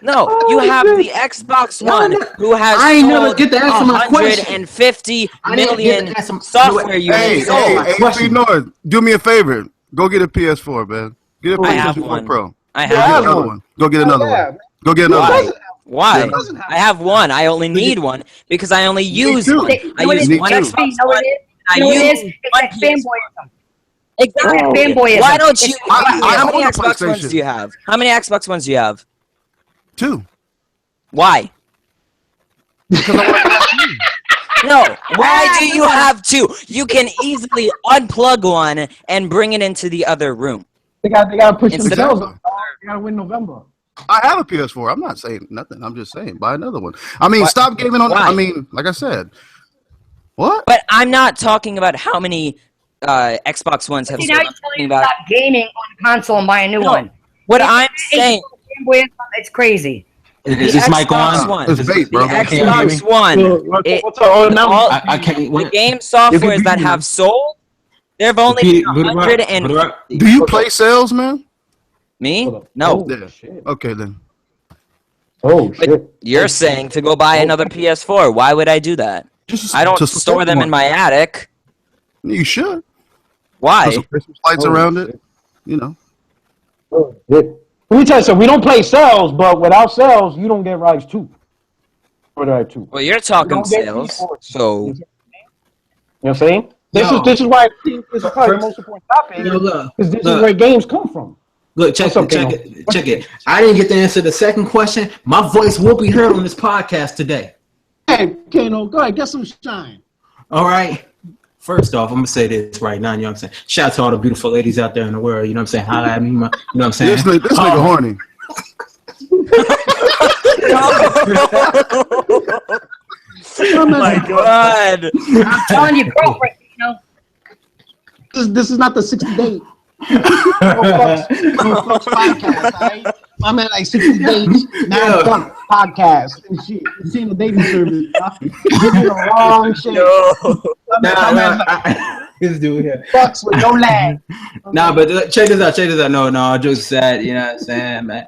You have the Xbox One, who has I ain't never sold get to answer my question. 150 I didn't get million to answer- software Hey, units hey, sold. question. North, do me a favor. Go get a PS4, man. Get a I have PlayStation 4 one. Pro. I Go get have. another one. Go get another Yeah. one. Go get another Why? one. Why? doesn't have- I have one. I only need one because I only use two. one. I use need one two. Xbox You know what One. it is? I You know what it use is? It's one like PS4. fanboyism. Exactly. It's fanboyism. Why don't you? It's- How many own a Xbox Ones PlayStation. do you have? How many Xbox Ones do you have? 2. Why? Because I want to get two. No. Why do you have two? You can easily unplug one and bring it into the other room. They got to push Instead themselves. of- Up. They got to win November. I have a PS4. I'm not saying nothing. I'm just saying buy another one. I mean, stop gaming on. Why? I mean, like I said, what? But I'm not talking about how many Xbox Ones have See, sold. now I'm you're telling talking me to about stop gaming on the console and buy a new No. one. what I'm saying. Fanboyism, it's crazy. Is this mic Xbox on? One. It's bait, bro. The Can you hear me? Xbox One. It- What's up? Oh, now all- I can't. the What? game softwares that have sold, there have only been 100 and Do you play sales, man? me? Hold up. No. Yeah. Shit. Okay then. Oh shit. You're saying to go buy another PS4. Why would I do that? Just I don't to store support them one. in my attic. You should. Why? Put some Christmas lights Oh, around shit. it. You know. Oh, shit. Let me tell you something. We don't play sales, but without sales, you don't get Rise 2. Or Rise 2. Well, you're talking don't get sales, PS4. so You know what I'm saying? Yo. This is why I think this is probably the most important topic. Yo, look, Because this is look. where games come from. Look, check What's up, it. Check it. I didn't get to answer the second question. My voice will be heard on this podcast today. Hey, Kano, go ahead, get some shine. All right. First off, I'm gonna say this right now. You know what I'm saying? Shout out to all the beautiful ladies out there in the world. You know what I'm saying? Holla at me. You know what I'm saying? This nigga horny. oh my god. I'm telling you, girlfriend, you know. This is not the 60 days. podcast, right? My man like 60 days, now done podcast and shit. This ain't a dating service. Give you the wrong shit. This dude here. Fucks with no lag. Nah, but check this out. No, just sad. You know what I'm saying, man?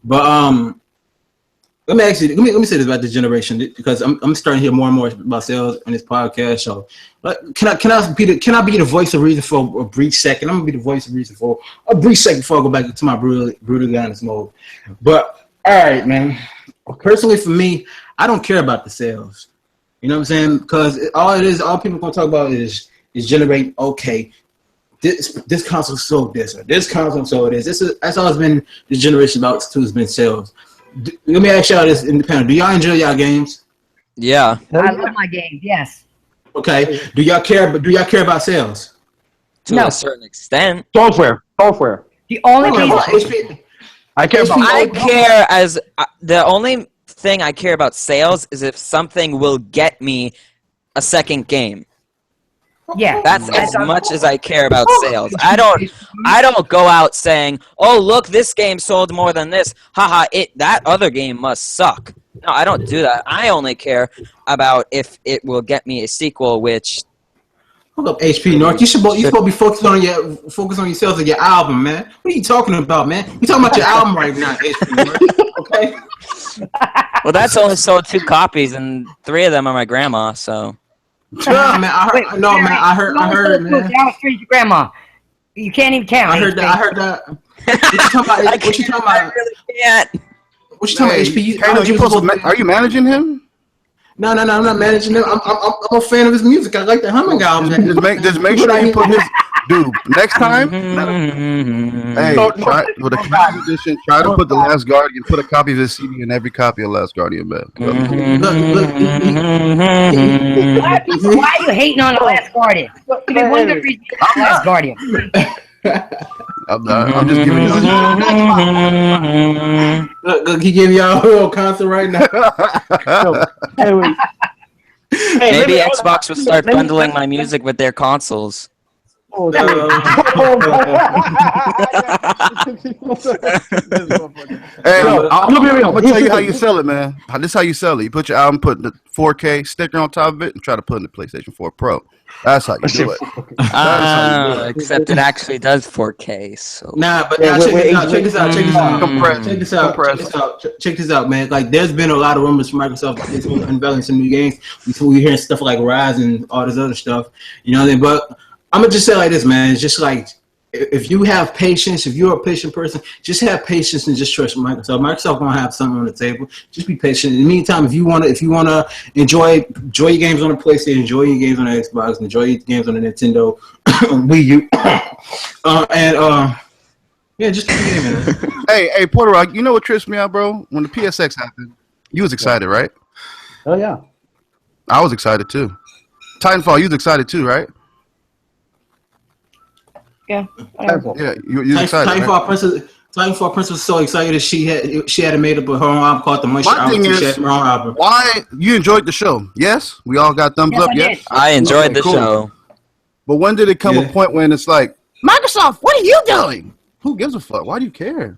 But let me say this about this generation because I'm starting to hear more and more about sales on this podcast. So, can I be the voice of reason for a brief second? I'm gonna be the voice of reason for a brief second before I go back to my brutal honest mode. But all right, man. Personally, for me, I don't care about the sales. You know what I'm saying? Because all people gonna talk about is generate. Okay, this console sold this or this console sold this. That's all it's been. This generation about too has been sales. Let me ask y'all this independent. Do y'all enjoy y'all games? Yeah. I love my games, yes. Okay. Do y'all care about sales? To No. a certain extent. Software. The only Okay, reason well, HP I care about. I care as the only thing I care about sales is if something will get me a second game. yeah. That's as much as I care about sales. I don't go out saying, "Oh, look, this game sold more than this. Haha, that other game must suck." No, I don't do that. I only care about if it will get me a sequel, which Hold up, HP North. You supposed to be focused on your sales of your album, man. What are you talking about, man? You talking about your album right now, HP North. Okay. well, that's only sold 2 copies, and 3 of them are my grandma. So Nah, man. I heard, man. Down the street, your grandma. You can't even count. I heard that. What you talking about? What you talking I about? really can't. What you talking about, HP? Are you managing him? No, I'm not managing him. I'm a fan of his music. I like the humming album. Just make sure you put his dude next time. Hey, try, with a copy edition, try to put The Last Guardian. Put a copy of his CD in every copy of Last Guardian, man. Look. Why are you hating on the Last Guardian? Give me one good reason to hate the Last Guardian. I'm just giving you. Look, he gave y'all a whole concert right now. Maybe Xbox will start bundling my music with their consoles. Oh, Hey, I'm gonna tell you how you sell it, man. This is how you sell it. You put your album, put the 4K sticker on top of it, and try to put it in the PlayStation 4 Pro. That's how you do it. Except it actually does 4K. So Nah, but Yeah, check wait, this out. Compressed. Check this out, man. Like, there's been a lot of rumors from Microsoft unveiling some new games. We hearing stuff like Rise and all this other stuff. You know what I mean? But I'm gonna just say like this, man. It's just like if you have patience, if you're a patient person, just have patience and just trust Microsoft. Microsoft gonna have something on the table. Just be patient. In the meantime, if you wanna enjoy your games on the PlayStation, enjoy your games on the Xbox, enjoy your games on the Nintendo, Wii U, yeah, just keep gaming. Man. Hey, Porter Rock, you know what trips me out, bro? When the PSX happened, you was excited, right? Oh yeah. I was excited too. Titanfall, you was excited too, right? Yeah. Titanfall. Yeah, you was excited. Titanfall Princess was so excited that she had made up her own album called The Moisture My Album. thing She is, had her own album. why you enjoyed the show? Yes, we all got thumbs Yes, up. I Yes, did. I enjoyed the cool. show. But when did it come Yeah. a point when it's like, Microsoft, what are you doing? Who gives a fuck? Why do you care?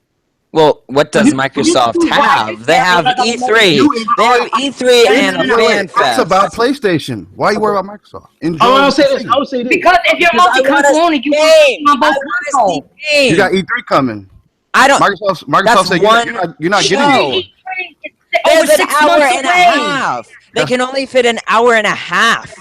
Well, what does Microsoft have? They have E3. They have E3 and a fan It's fest. about PlayStation. Why you worry about Microsoft? Enjoy. I would say this. I would say this. Because if you're Because I wanna multi-console, you games. on both I wanna see consoles. games. You got E3 coming. I don't. Microsoft That's said one you're not getting show. it. Over There's an 6 hour months and a away. half. They can only fit an hour and a half.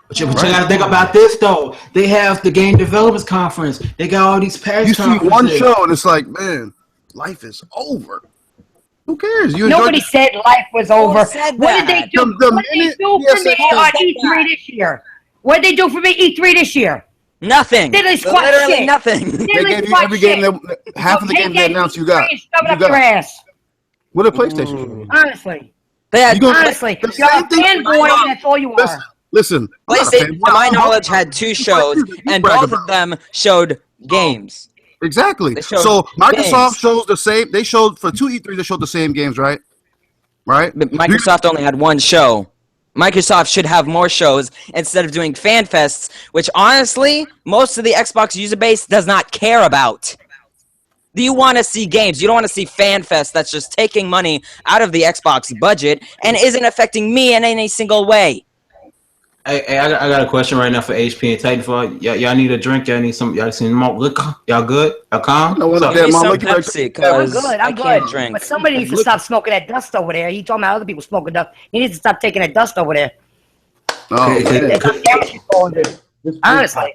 But you gotta think about this though. They have the Game Developers Conference. They got all these patch You see conferences. one show and it's like, man, life is over. Who cares? You enjoyed Nobody the- said life was over. said What did that? they do? The What did they minute do for PSX me on said E3 that. this year? What did they do for me E3 this year? Nothing. They didn't squat Literally shit. nothing. They gave you every game half of the games they announced you got. Shove it You up your got. ass. What a PlayStation. Honestly. They had You gonna- Honestly. the You're a same thing- fanboy and that's all you are. Listen. I'm not a PlayStation, fanboy. to my knowledge, had 2 shows, and brag both about of them showed games. Exactly. They showed So Microsoft games. shows the same. They showed for 2 E3. They showed the same games, right? Right. But Microsoft only had 1 show. Microsoft should have more shows instead of doing fan fests, which honestly, most of the Xbox user base does not care about. Do you want to see games? You don't want to see fan fest that's just taking money out of the Xbox budget and isn't affecting me in any single way. Hey, I got a question right now for HP and Titanfall. Y'all need a drink? Y'all need some? Y'all seen more liquor? Y'all good? Y'all calm? No, So- what Give me Mom, some look at Pepsi, I'm because good. I I'm can't good. drink. But somebody needs to stop smoking that dust over there. He told me other people smoking dust. He needs to stop taking that dust over there. Oh, Okay, man. There's some damage control in there. Honestly.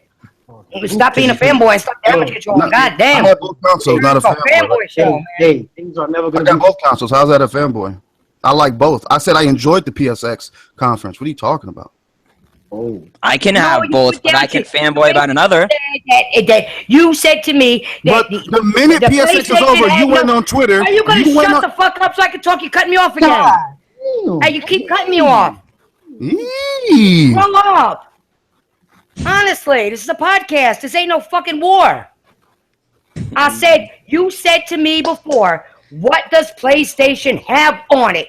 Stop being a fanboy and stop damage control. God I damn. have both consoles, not a It's a fanboy. fanboy show, man. Hey, things are never I gonna got be. both consoles. How's that a fanboy? I like both. I said I enjoyed the PSX conference. What are you talking about? Oh, I can No, have you both, put but I can damage- fanboy about another. That you said to me that But the minute the PSX is PlayStation over, had you went no- on Twitter. Are you gonna went shut on- the fuck up so I can talk? You cut me off again. damn. Hey, you keep cutting me off. Eee. Grow up. Honestly, this is a podcast. This ain't no fucking war. I said, you said to me before, what does PlayStation have on it?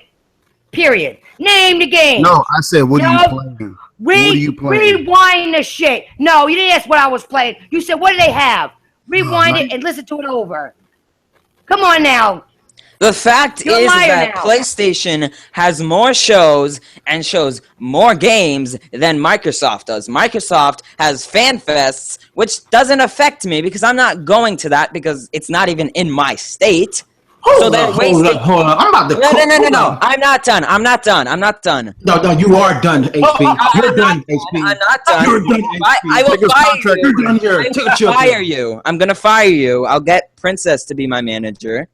Period. Name the game. No, I said, what are No. you playing? What are you playing? Rewind the shit. No, you didn't ask what I was playing. You said, what do they have? Rewind No, it and listen to it over. Come on now. The fact You're a is liar that now. PlayStation has more shows and shows more games than Microsoft does. Microsoft has fan fests, which doesn't affect me because I'm not going to that because it's not even in my state. So they're wasting. Hold on. I'm about to. No. I'm not done. No, you are done, HP. You're done, HP. I'm not done. You're done, I will Take his fire contract. you. You're done here. I'm Take gonna a chill fire pill. you. I'm gonna fire you. I'll get Princess to be my manager.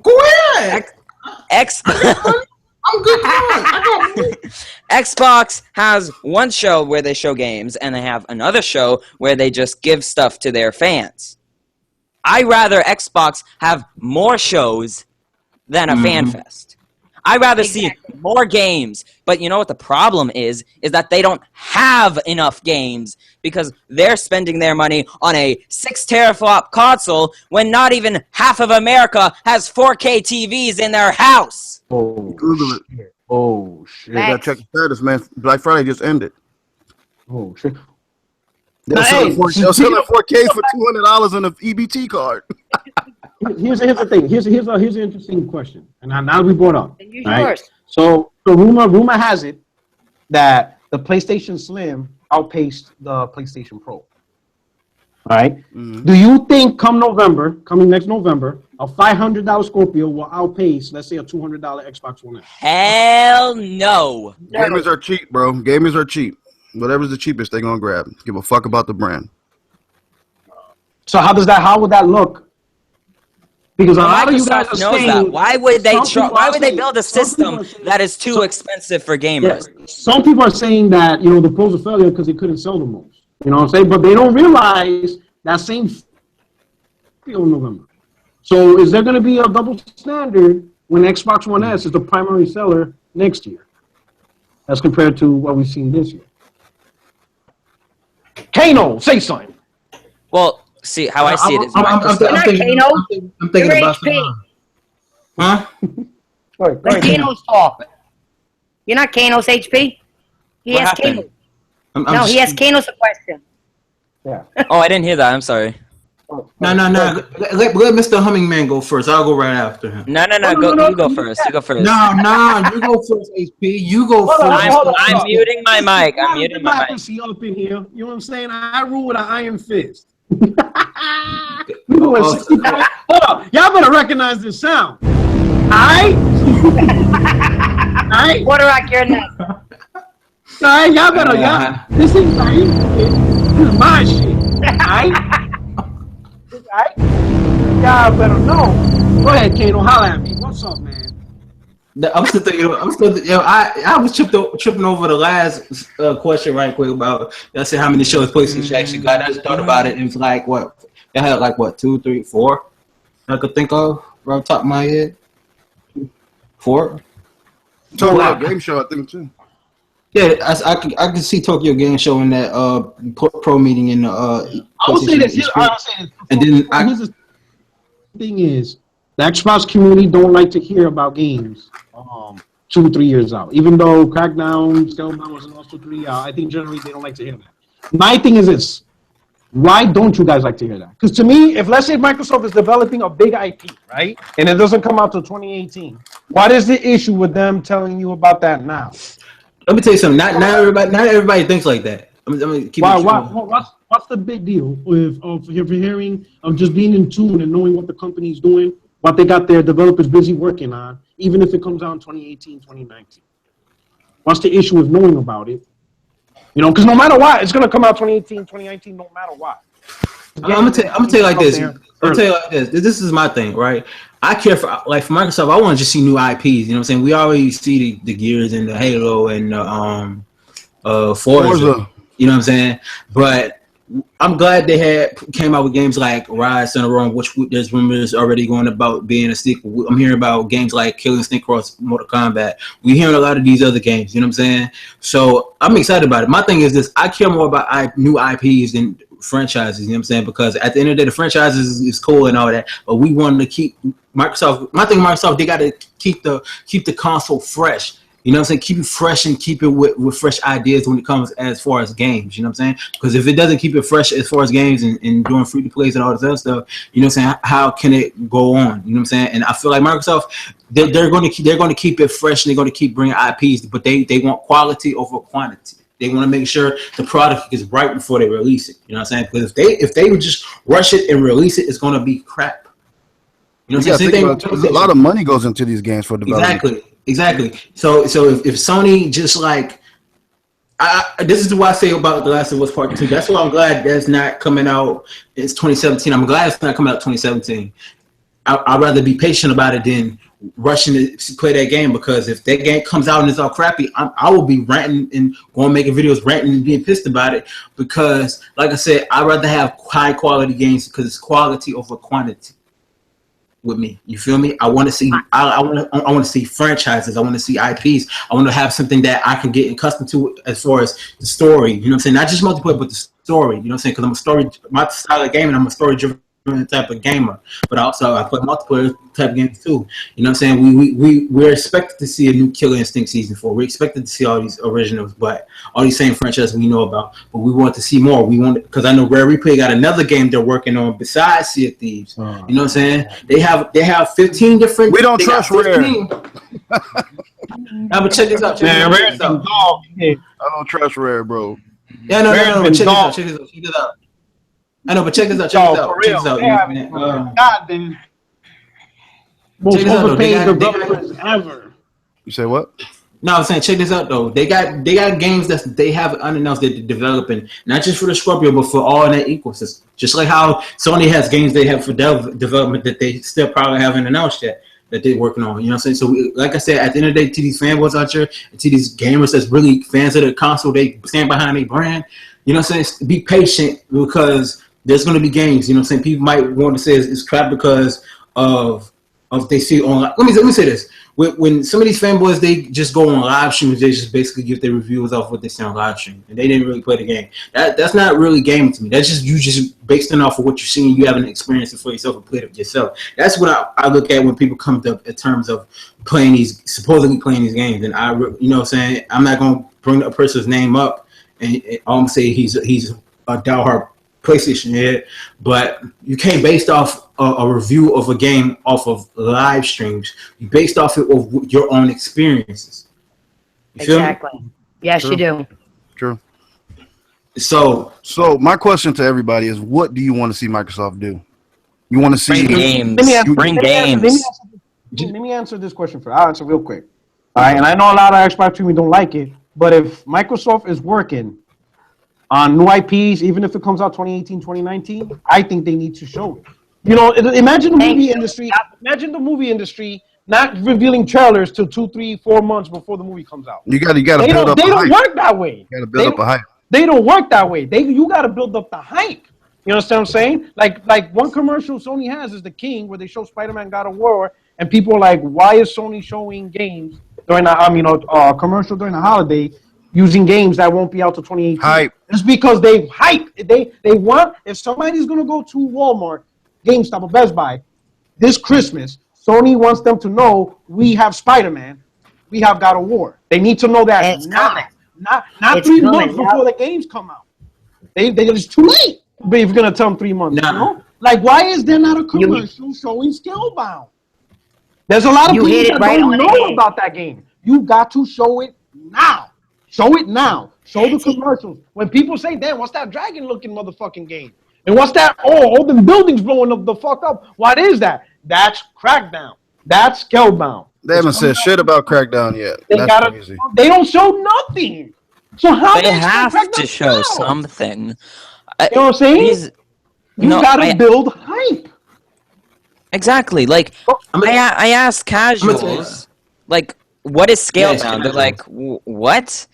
Go ahead. X. I'm good. I got Xbox has one show where they show games, and they have another show where they just give stuff to their fans. I rather Xbox have more shows than a fan fest. I rather see more games. But you know what the problem is that they don't have enough games because they're spending their money on a 6 teraflop console when not even half of America has 4K TVs in their house. Oh, Google it. shit. Oh shit. You gotta check the status, man. Black Friday just ended. Oh shit. They're selling 4Ks for $200 on an EBT card. Here's the thing. Here's an interesting question, and now we brought up. And use right? yours. So the rumor has it that the PlayStation Slim outpaced the PlayStation Pro. All right. Mhm. Do you think coming next November, a $500 Scorpio will outpace, let's say, a $200 Xbox One X? Hell no. Gamers are cheap, bro. Gamers are cheap. Whatever's the cheapest, they're gonna grab. Give a fuck about the brand. So how would that look? Because a lot of you guys Microsoft are knows saying, that. Why would they some people why are would they saying- build a some people system are saying- that is too expensive for Yeah, gamers? some people are saying that, the polls are failure because they couldn't sell the most. You know what I'm saying? But they don't realize that same in November. So is there going to be a double standard when Xbox One S is the primary seller next year as compared to what we've seen this year? Kano, say something. Well, see how I see it is I'm Microsoft. You're not Kano. I'm thinking You're about HP. huh? Let Kano's talk. You're not Kano's HP. He What asked happened? Kano. No, he asked Kano's a question. Yeah. Oh, I didn't hear that. I'm sorry. No. Let Mr. Hummingman go first. I'll go right after him. No. You go first. You go first. No, you go first, HP. You go Hold on, first. hold on. I'm muting my mic. I'm muting my mic. Democracy up in here. You know what I'm saying? I rule with an iron fist. We doing 65. Hold on. Y'all better recognize this sound. Alright? Alright? What do I care now? Alright, y'all better, y'all. This is this is my shit. Alright? Alright? Y'all better know. Go ahead, Kano. Holla at me. What's up, man? I'm still thinking. I was tripping over the last question right quick about. I said how many shows PlayStation actually got. I just thought about it. And it's like what they had like 2, 3, 4. I could think of right off the top of my head. 4. Tokyo Game Show, I think too. Yeah, I can see Tokyo Game Show in that pro meeting in the. I would say this. And then here's the thing is, the Xbox community don't like to hear about games 2 or 3 years out. Even though Crackdown, Scalebound was also 3 years out, I think generally they don't like to hear that. My thing is this. Why don't you guys like to hear that? Because to me, if let's say Microsoft is developing a big IP, right, and it doesn't come out till 2018, what is the issue with them telling you about that now? let me tell you something. Not everybody thinks like that. I'm gonna keep it true. What's the big deal with hearing of just being in tune and knowing what the company's doing, what they got their developers busy working on, even if it comes out in 2018, 2019? What's the issue with knowing about it? Because no matter what, it's going to come out 2018, 2019, no matter what. I'm gonna tell you like this. This is my thing, right? I care for Microsoft. I want to just see new IPs. You know what I'm saying? We already see the Gears and the Halo and the Forza. You know what I'm saying? But I'm glad they came out with games like Rise and Rome, which there's rumors already going about being a sequel. I'm hearing about games like Kill Instinct Cross Mortal Kombat. We're hearing a lot of these other games. You know what I'm saying? So I'm excited about it. My thing is this: I care more about new IPs than franchises. You know what I'm saying? Because at the end of the day, the franchises is cool and all that, but we want to keep Microsoft. My thing, Microsoft, they got to keep the console fresh. You know what I'm saying? Keep it fresh and keep it with fresh ideas when it comes as far as games. You know what I'm saying? Because if it doesn't keep it fresh as far as games and doing free to plays and all this other stuff, you know what I'm saying? How can it go on? You know what I'm saying? And I feel like Microsoft, they're going to keep it fresh and they're going to keep bringing IPs, but they want quality over quantity. They want to make sure the product is right before they release it. You know what I'm saying? Because if they would just rush it and release it, it's going to be crap. You know what I'm saying? A lot of money goes into these games for development. Exactly. So if Sony just this is what I say about The Last of Us Part 2. That's why I'm glad that's not coming out. It's 2017. I'm glad it's not coming out 2017. I'd rather be patient about it than rushing to play that game, because if that game comes out and it's all crappy, I will be ranting and going making videos ranting and being pissed about it, because like I said, I'd rather have high quality games because it's quality over quantity. With me, you feel me? I want to see. I want to see franchises. I want to see IPs. I want to have something that I can get accustomed to as far as the story. You know what I'm saying? Not just multiplayer, but the story. You know what I'm saying? Because my style of gaming, I'm a story-driven type of gamer. But also, I play multiplayer type of games too. You know what I'm saying? We're expected to see a new Killer Instinct Season 4. We're expected to see all these originals, but all these same franchises we know about. But we want to see more. Because I know Rare Replay got another game they're working on besides Sea of Thieves. You know what I'm saying? They have 15 different. We don't trust Rare. Now, but check this out. I don't trust Rare, bro. Yeah, no. Check this out. I know, but check this out. Check this out. God damn. Most overpaid developers ever. You say what? No, I'm saying check this out though. They got games that they have unannounced that they're developing, not just for the Scorpio, but for all that ecosystem. Just like how Sony has games they have for development that they still probably haven't announced yet that they're working on. You know what I'm saying? So, like I said, at the end of the day, to these fanboys out there, and to these gamers that's really fans of the console, they stand behind their brand. You know what I'm saying? Be patient because there's going to be games. You know what I'm saying? People might want to say it's crap because of they see online. Let me say this. When some of these fanboys, they just go on live streams, they just basically give their reviews off what they see on live stream, and they didn't really play the game. That's not really gaming to me. That's just you just based it off of what you're seeing. You haven't experienced it for yourself and played it yourself. That's what I look at when people come to in terms of supposedly playing these games. And you know what I'm saying, I'm not gonna bring a person's name up and I'm gonna say he's a diehard PlayStation head, but you can't base off a review of a game off of live streams. You based off it of your own experiences. You feel Exactly. me? Yes, True. you do. True. So my question to everybody is, what do you want to see Microsoft do? You want to see Bring games. Let me ask- Bring let me answer- games. Let me answer this question first. I'll answer real quick. All right, and I know a lot of Xbox people don't like it, but if Microsoft is working on new IPs, even if it comes out 2018, 2019, I think they need to show it. You know, imagine the movie industry. Imagine the movie industry not revealing trailers till 2, 3, 4 months before the movie comes out. You got to They build up. don't a hype. work that way. You got to build up a hype. They don't work that way. You got to build up the hype. You understand what I'm saying? Like one commercial Sony has is The King, where they show Spider-Man God of War, and people are like, why is Sony showing games during a commercial during the holiday using games that won't be out till 2018? Hype. It's because they hype. They want, if somebody's gonna go to Walmart, GameStop, or Best Buy this Christmas, Sony wants them to know we have Spider-Man, we have God of War. They need to know that It's now, coming. not It's 3 coming, months yeah. before the games come out. They it's too late. But if you're gonna tell them 3 months, Nah. you know? Like, why is there not a commercial showing Scalebound? There's a lot of You hit people it that right don't on the know head. about that game. You got to show it now. Show it now. Show the commercials. When people say, damn, what's that dragon-looking motherfucking game? And what's that? Oh, all the buildings blowing up the fuck up. What is that? That's Crackdown. That's Scalebound. They haven't said shit about Crackdown yet. That's crazy. They don't show nothing. So how They expect have Crackdown to show out? something. You know what I'm saying? These- You no, gotta build hype. Exactly. Like I asked casuals, like, what is Scalebound? They're like, what?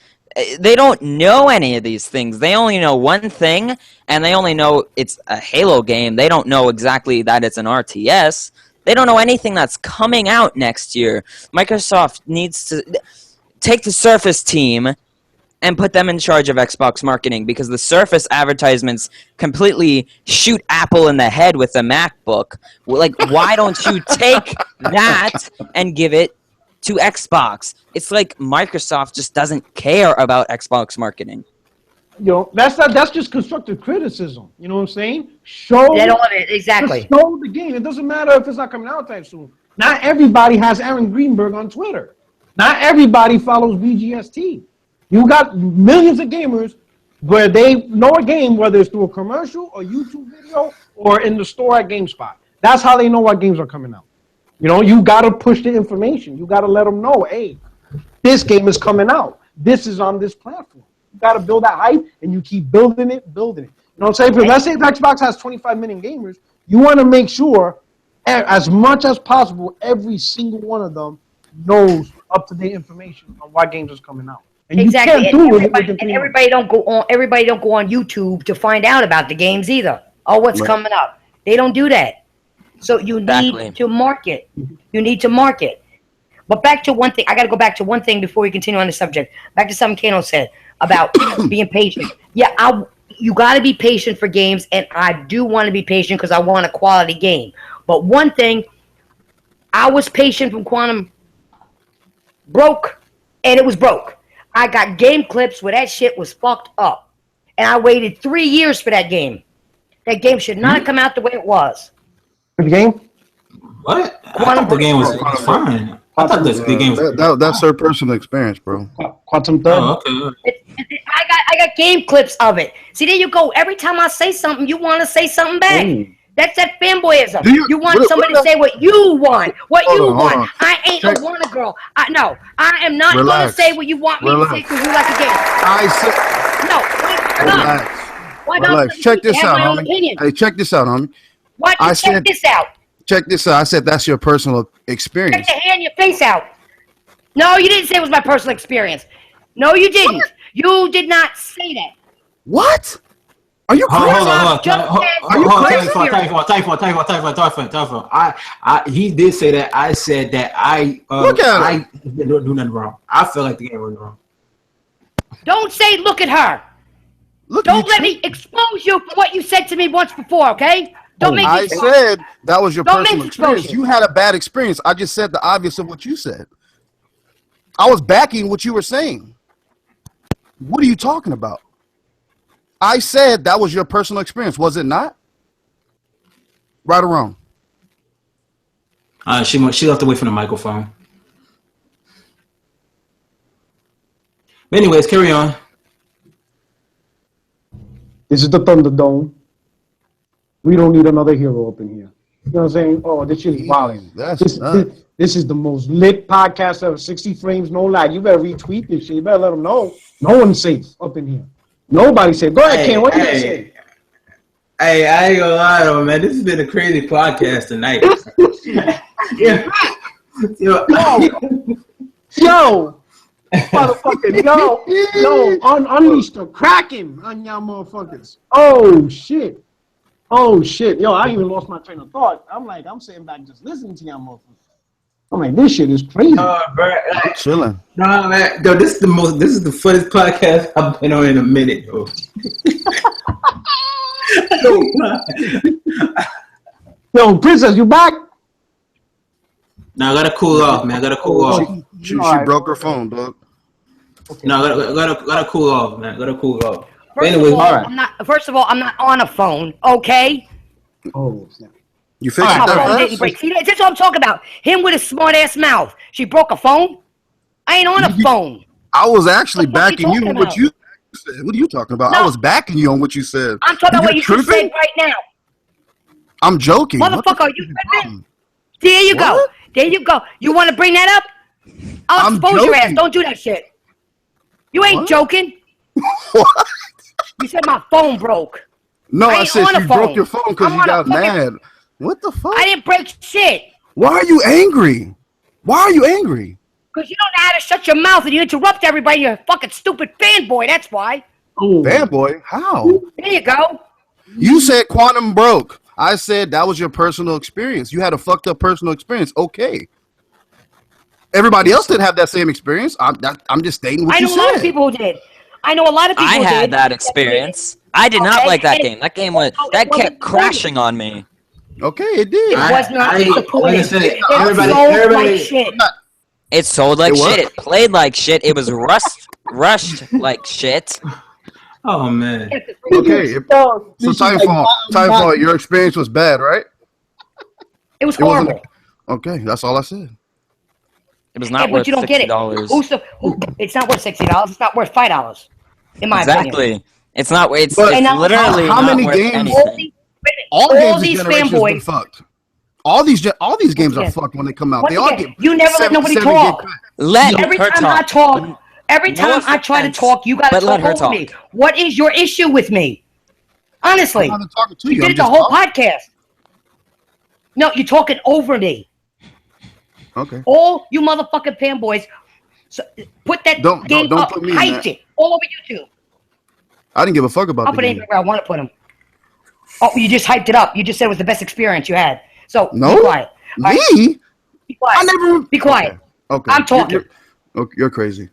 They don't know any of these things. They only know one thing, and they only know it's a Halo game. They don't know exactly that it's an RTS. They don't know anything that's coming out next year. Microsoft needs to take the Surface team and put them in charge of Xbox marketing, because the Surface advertisements completely shoot Apple in the head with the MacBook. Like, why don't you take that and give it to Xbox? It's like Microsoft just doesn't care about Xbox marketing. You know, that's just constructive criticism. You know what I'm saying? Show They don't want it. Exactly. Just show the game. It doesn't matter if it's not coming out time soon. Not everybody has Aaron Greenberg on Twitter. Not everybody follows BGST. You got millions of gamers where they know a game, whether it's through a commercial or YouTube video or in the store at GameSpot. That's how they know what games are coming out. You know, you got to push the information. You got to let them know, hey, this game is coming out. This is on this platform. You got to build that hype, and you keep building it. You know what I'm saying? But let's say if Xbox has 25 million gamers, you want to make sure, as much as possible, every single one of them knows up-to-date information on what games is coming out. And Exactly. you can't do it Everybody, within 3 months. everybody don't go on YouTube to find out about the games either. Oh, what's coming up? They don't do that. So you need to market. You need to market. But back to one thing. I got to go back to one thing before we continue on the subject. Back to something Kano said about being patient. Yeah, you got to be patient for games, and I do want to be patient because I want a quality game. But one thing, I was patient from Quantum broke, and it was broke. I got game clips where that shit was fucked up. And I waited 3 years for that game. That game should not have come out the way it was. The game? What? I thought the game was fine. I thought the game was That's her personal experience, bro. Quantum Third. Oh, okay. I got game clips of it. See, there you go. Every time I say something, you want to say something back. Ooh. That's that fanboyism. Do you- You want what- somebody what to say what you want. What Hold you on, hold want. on. I ain't Check. a wanna girl. No, I am not going to Relax. say what you want me to say because you like the game. I said, No, why not? relax. Why not? Relax. Check this I have out, my own homie. opinion. Hey, check this out, homie. Why don't you check this out? Check this out. I said that's your personal Check experience. the hand your face out. No, you didn't say it was my personal experience. No, you didn't. What? You did not say that. What? Are you Hold crazy? on. He did say that. I said that Look at I didn't do nothing wrong. I feel like the game went wrong. Don't say look at her. Look, Don't let me expose you for what you said to me once before, okay? Don't make me I said that was your Don't personal make experience. exposure. You had a bad experience. I just said the obvious of what you said. I was backing what you were saying. What are you talking about? I said that was your personal experience, was it not? Right or wrong? She left away from the microphone. But anyways, carry on. This is the Thunderdome. We don't need another hero up in here. You know what I'm saying? Oh, this shit is wild. This is the most lit podcast ever. 60 frames, no lie. You better retweet this shit. You better let them know. No one's safe up in here. Nobody's safe. Go ahead, Ken. What you say? Hey, I ain't gonna lie though, man. This has been a crazy podcast tonight. Yeah. Yo, motherfucker, yo, unleash the Kraken on y'all motherfuckers. Oh shit. Yo, I even lost my train of thought. I'm sitting back just listening to y'all motherfuckers. I'm like, this shit is crazy. Bro, I'm chilling. No, man. Yo, this is the funniest podcast I've been on in a minute, yo. Yo, Princess, you back? Now I gotta cool off, man. I gotta cool off. She broke her phone, dog. No, I gotta cool off, man. I gotta cool off. First of all, I'm not on a phone, okay? Oh, snap. You fixed My that phone first? didn't break. See, that's what I'm talking about. Him with his smart ass mouth. She broke a phone? I ain't on a phone. I was actually What the fuck you backing you talking on what about? you said. What are you talking about? No. I was backing you on what you said. I'm talking about what you just tripping? said right now. I'm joking. Motherfucker, are you tripping? There you go. What? There you go. You want to bring that up? I'll I'm expose your ass. joking. Don't do that shit. You ain't What? joking. What? You said my phone broke. No, I ain't said on a you broke phone. your phone because I'm you on a got fucking- mad. What the fuck? I didn't break shit. Why are you angry? Why are you angry? Because you don't know how to shut your mouth and you interrupt everybody. You're a fucking stupid fanboy. That's why. Oh, Fanboy? How? There you go. You said quantum broke. I said that was your personal experience. You had a fucked up personal experience. Okay. Everybody else didn't have that same experience. I'm just stating what I you know said. a lot of people who did. I know a lot of people I who had did. that experience. I did not Okay, like that and- game. That game was Oh, it that wasn't kept crashing on me. Okay, it did. It was not disappointing. like I said, It everybody- sold everybody- like shit. It sold like It was? shit. It played like shit. It was rushed like shit. Oh man. Okay. So Timefall, your experience was bad, right? It was It wasn't- horrible. Okay, that's all I said. It was Yeah, not but worth you don't get it. $60. It's not worth $60. It's not worth $5. In my opinion. Exactly. It's not. It's But literally how not many worth games- anything. All games these this generation has been fanboys. fucked. All these games are Once fucked when they come out. Once They all again, get you never let nobody 7 talk. gig pack. Let Every her time talk. I talk, every No time I try to offense, talk, you gotta but let talk her over talk. me. What is your issue with me? Honestly, I'm not talking to you you. did I'm it the just whole talking. podcast. No, you're talking over me. Okay. All you motherfucking fanboys, so put that Don't game up, put me in hyped that. it all over YouTube. I didn't give a fuck about I'll the put it game. anywhere I want to put them. Oh, you just hyped it up. You just said it was the best experience you had. So No? be quiet. All right? Me? Be quiet. I never. Be quiet. Okay. I'm talking. You're crazy.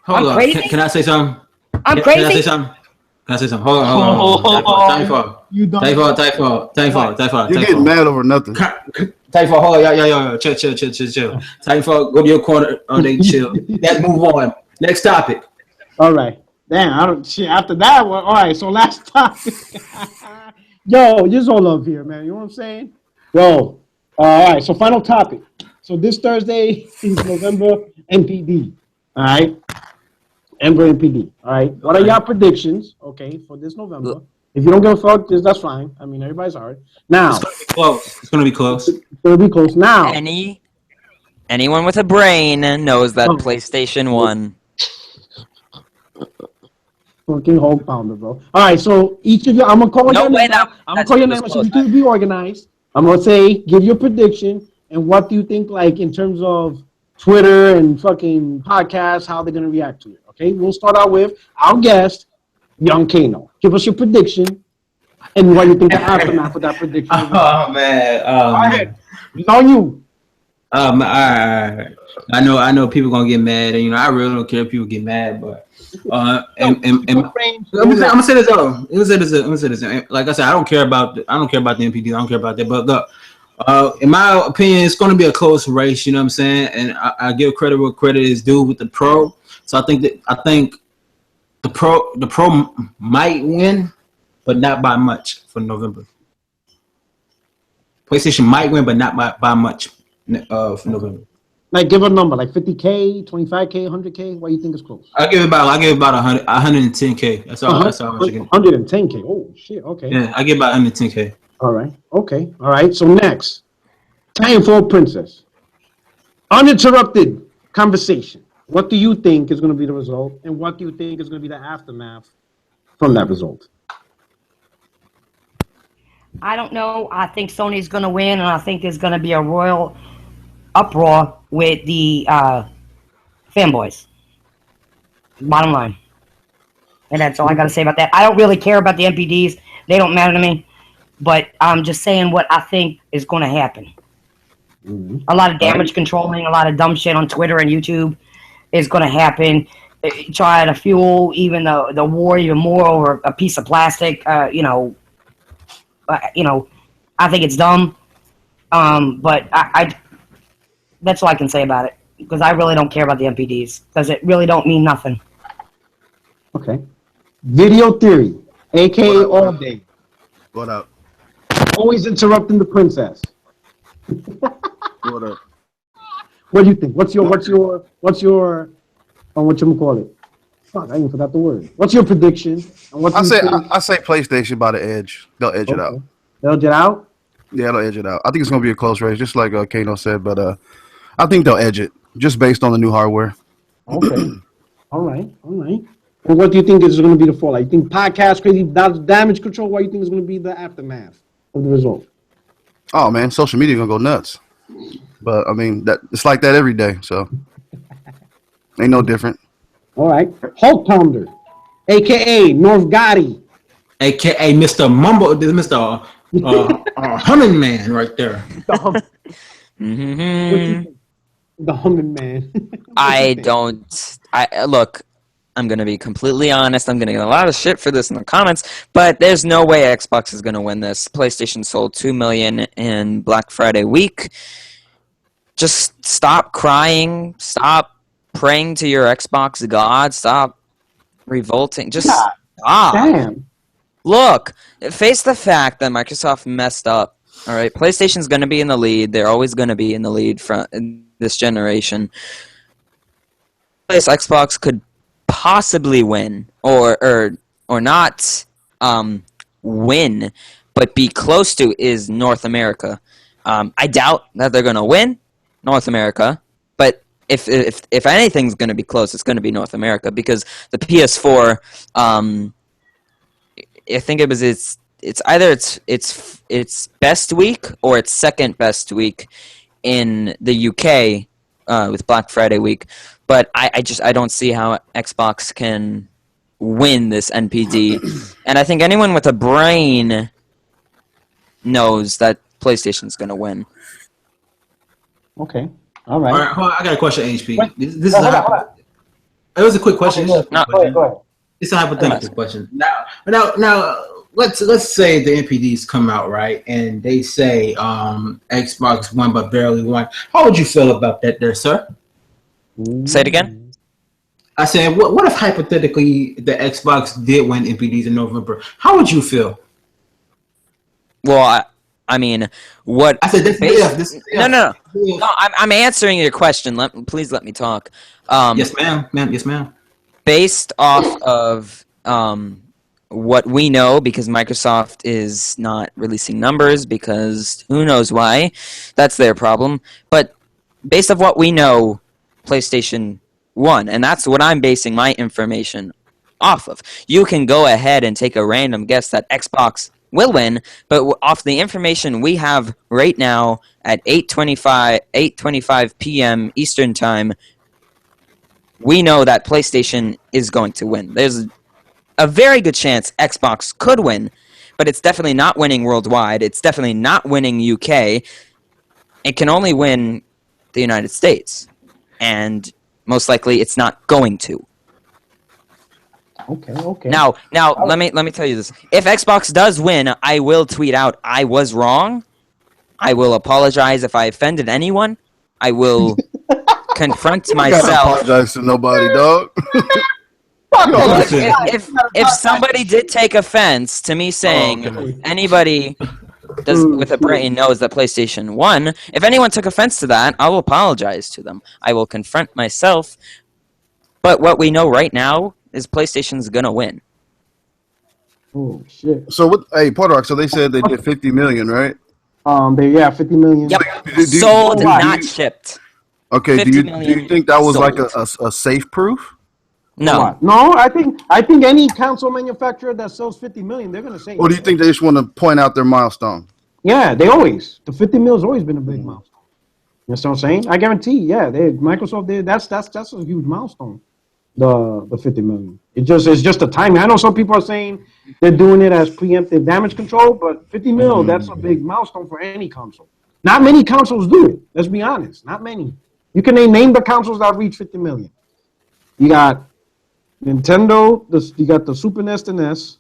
Hold I'm on. crazy? Can I say something? I'm Can I say crazy. something? Can I say something? Hold on. Timefall. You done. You're getting mad over nothing. Timefall. Hold on. Yo. Chill. Timefall. Go to your corner. Oh, they chill. Let's move on. Next topic. All right. Damn, I don't shit. After that one, all right. So last topic. Yo, just all up here, man. You know what I'm saying? Yo. All right. So final topic. So this Thursday is November MPD. All right. November MPD. All right. What are y'all predictions? Okay, for this November. If you don't give a fuck, that's fine. I mean, everybody's hard. Now It's gonna be close. it's gonna be close. Now, Any Anyone with a brain knows that Oh. PlayStation won. Fucking Hulk pounder, bro. All right, so each of you, I'm gonna call No your way name. that- I'm gonna that's call your was name. So close. you two be organized. I'm gonna say, give your prediction, and what do you think, like in terms of Twitter and fucking podcasts, how they're gonna react to it. Okay, we'll start out with our guest, Young Kano. Give us your prediction and what you think the aftermath of that prediction. Will be. Oh man. Go ahead. It's on you. All right. I know people gonna get mad, and I really don't care if people get mad, but I'm gonna say this though. I'm gonna say this. Like I said, I don't care about the MPD. I don't care about that. But look, in my opinion, it's gonna be a close race. You know what I'm saying? And I give credit where credit is due with the pro. So I think the pro might win, but not by much for November. PlayStation might win, but not by much for November. Like, give a number, like 50K, 25K, 100K. What do you think is close? I give it about 110K. That's all. That's all I should get. 110K. Oh shit. Okay. Yeah, I give about 110K. All right. Okay. All right. So next, Titanfall Princess. Uninterrupted conversation. What do you think is going to be the result, and what do you think is going to be the aftermath from that result? I don't know. I think Sony's going to win, and I think there's going to be a royal uproar with the fanboys. Bottom line. And that's all I got to say about that. I don't really care about the MPDs. They don't matter to me. But I'm just saying what I think is going to happen. Mm-hmm. A lot of damage controlling, a lot of dumb shit on Twitter and YouTube is going to happen. Try to fuel even the war even more over a piece of plastic. I think it's dumb. But I that's all I can say about it, because I really don't care about the MPDs, because it really don't mean nothing. Okay. Video Theory, aka All Day, What up? always interrupting the princess. What up? What do you think? What you call it? Fuck, I even forgot the word. What's your prediction? And what do I you say think? I say PlayStation by the edge. They'll edge it out. They'll get out. Yeah, they'll edge it out. I think it's gonna be a close race, just like Kano said, but I think they'll edge it just based on the new hardware. Okay. All right. Well, what do you think is going to be the fall? You think podcast crazy damage control? What do you think is going to be the aftermath of the result? Oh man, social media gonna go nuts. But I mean, that it's like that every day, so ain't no different. All right. Hulk Pounder, aka North Gotti. AKA Mr. Mumble, Mr. Humming Man right there. Mm-hmm. The humming man. Look, I'm going to be completely honest. I'm going to get a lot of shit for this in the comments, but there's no way Xbox is going to win this. PlayStation sold 2 million in Black Friday week. Just stop crying. Stop praying to your Xbox god. Stop revolting. Just stop. Damn. Look, face the fact that Microsoft messed up. All right, PlayStation's going to be in the lead. They're always going to be in the lead in this generation. Xbox could possibly win, or not win, but be close to is North America. I doubt that they're going to win North America, but if anything's going to be close, it's going to be North America, because the PS4. I think it was it's either its best week or its second best week in the UK with Black Friday week, but I don't see how Xbox can win this NPD, and I think anyone with a brain knows that PlayStation's going to win. Okay. All right. All right, hold on, I got a question, HP. Wait. This is it was a quick question. Okay, go ahead. It's a hypothetical question. Now, let's say the NPDs come out, right, and they say Xbox won but barely won. How would you feel about that, there, sir? Say it again. I said, what if hypothetically the Xbox did win NPDs in November? How would you feel? Well, I mean, what? I said, No. I'm answering your question. Please let me talk. Yes, ma'am. Yes, ma'am. Based off of what we know, because Microsoft is not releasing numbers, because who knows why. That's their problem. But based off what we know, PlayStation won, and that's what I'm basing my information off of. You can go ahead and take a random guess that Xbox will win, but off the information we have right now at 8:25 p.m. Eastern Time, we know that PlayStation is going to win. There's a very good chance Xbox could win, but it's definitely not winning worldwide. It's definitely not winning UK. It can only win the United States, and most likely it's not going to. Okay. Now, let me tell you this. If Xbox does win, I will tweet out I was wrong. I will apologize if I offended anyone. I will confront You gotta myself. apologize to nobody, dog. Look, if somebody did take offense to me saying anybody with a brain knows that PlayStation won, if anyone took offense to that, I will apologize to them. I will confront myself. But what we know right now is PlayStation's gonna win. Oh shit. So what? Hey, Porter. So they said they did 50 million, right? 50 million. Yep, Do- sold, why? not shipped. Okay. 50 Do million you think that was like sold. a safe proof? No, What? No, I think any console manufacturer that sells 50 million, they're gonna say. Or do you think they just want to point out their milestone? Yeah, they always. The 50 mil has always been a big milestone. You know what I'm saying? I guarantee. Yeah, Microsoft did. That's a huge milestone. The 50 million. It's just the timing. I know some people are saying they're doing it as preemptive damage control, but 50 mil, that's a big milestone for any console. Not many consoles do it. Let's be honest. Not many. You can name the consoles that reach 50 million. You got Nintendo. You got the Super NES, the NES,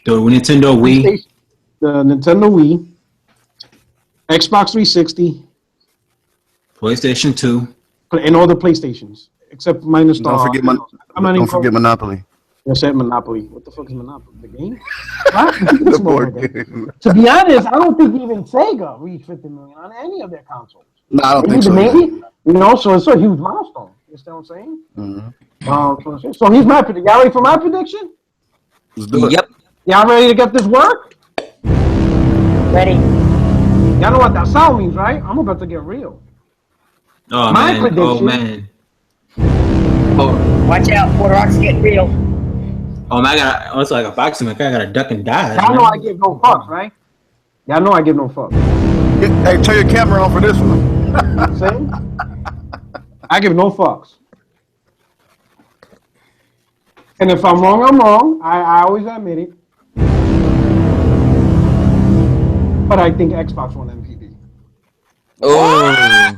The Nintendo Wii. the Nintendo Wii, Xbox 360, PlayStation 2. and all the PlayStations except minus the. Don't forget Monopoly. I said Monopoly. What the fuck is Monopoly? The game? What? The board game. To be honest, I don't think even Sega reached 50 million on any of their consoles. No, I don't think so. Maybe, so it's a huge milestone. You understand what I'm saying? So here's my prediction. Y'all ready for my prediction? Let's do it. Yep. Y'all ready to get this work? Ready? Y'all know what that sound means, right? I'm about to get real. Oh My man. prediction- Oh man. Oh, Watch out, Port Rock's getting real. oh man! It's like a boxing. Like I gotta duck and dive. Y'all know I give no fucks, right? Y'all know I give no fucks. Hey, turn your camera on for this one. See? I give no fucks. And if I'm wrong, I'm wrong. I always admit it. But I think Xbox won MVP. Oh,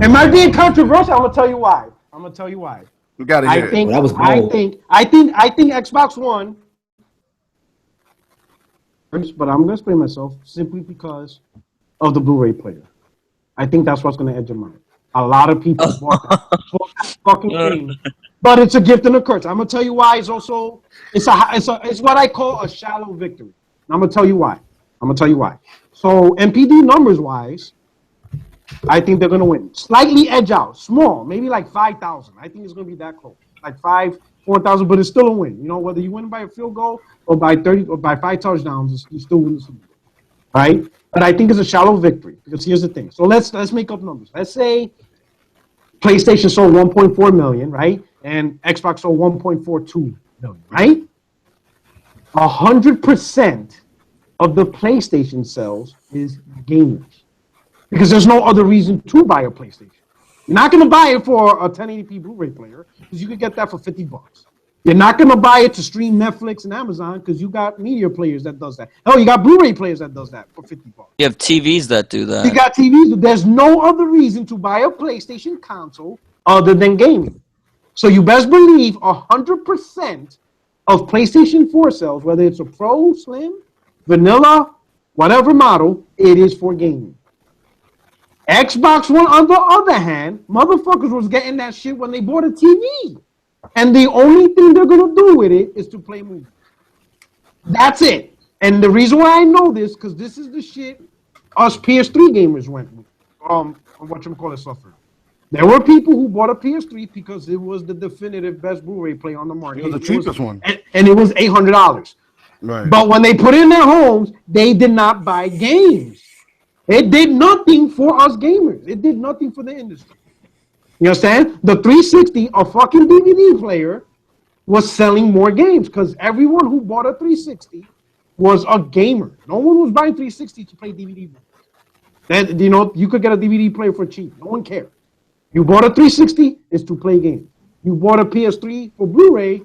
It might be controversial. I'm gonna tell you why. We gotta hear I think Well, that was I bold. think Xbox won. But I'm gonna explain myself simply because of the Blu-ray player. I think that's what's gonna edge them out. A lot of people bought that fucking game, but it's a gift and a curse. I'm gonna tell you why. It's what I call a shallow victory. I'm gonna tell you why. So NPD numbers wise, I think they're gonna win. Slightly edge out, small, maybe like 5,000. I think it's gonna be that close, like 4,000, but it's still a win. You know, whether you win by a field goal or by 30 or by 5 touchdowns, you still win the Super Bowl, right? But I think it's a shallow victory because here's the thing. So let's make up numbers. Let's say PlayStation sold 1.4 million, right? And Xbox sold 1.42 million, right? 100% of the PlayStation sales is gamers because there's no other reason to buy a PlayStation. You're not going to buy it for a 1080p Blu-ray player because you could get that for $50. You're not going to buy it to stream Netflix and Amazon because you got media players that does that. Oh, you got Blu-ray players that does that for $50. you have TVs that do You that. got TVs. There's no other reason to buy a PlayStation console other than gaming. So you best believe 100% of PlayStation 4 sales, whether it's a Pro, Slim, Vanilla, whatever model, it is for gaming. Xbox One, on the other hand, motherfuckers was getting that shit when they bought a TV. And the only thing they're going to do with it is to play movies. That's it. And the reason why I know this, because this is the shit us PS3 gamers went with. Whatchamacallit suffered. There were people who bought a PS3 because it was the definitive best Blu-ray player on the market. It was the cheapest one. And it was $800. Right. But when they put it in their homes, they did not buy games. It did nothing for us gamers. It did nothing for the industry. You understand? The 360, a fucking DVD player, was selling more games because everyone who bought a 360 was a gamer. No one was buying 360 to play DVD. Then, you know, you could get a DVD player for cheap. No one cared. You bought a 360, it's to play games. You bought a PS3 for Blu-ray,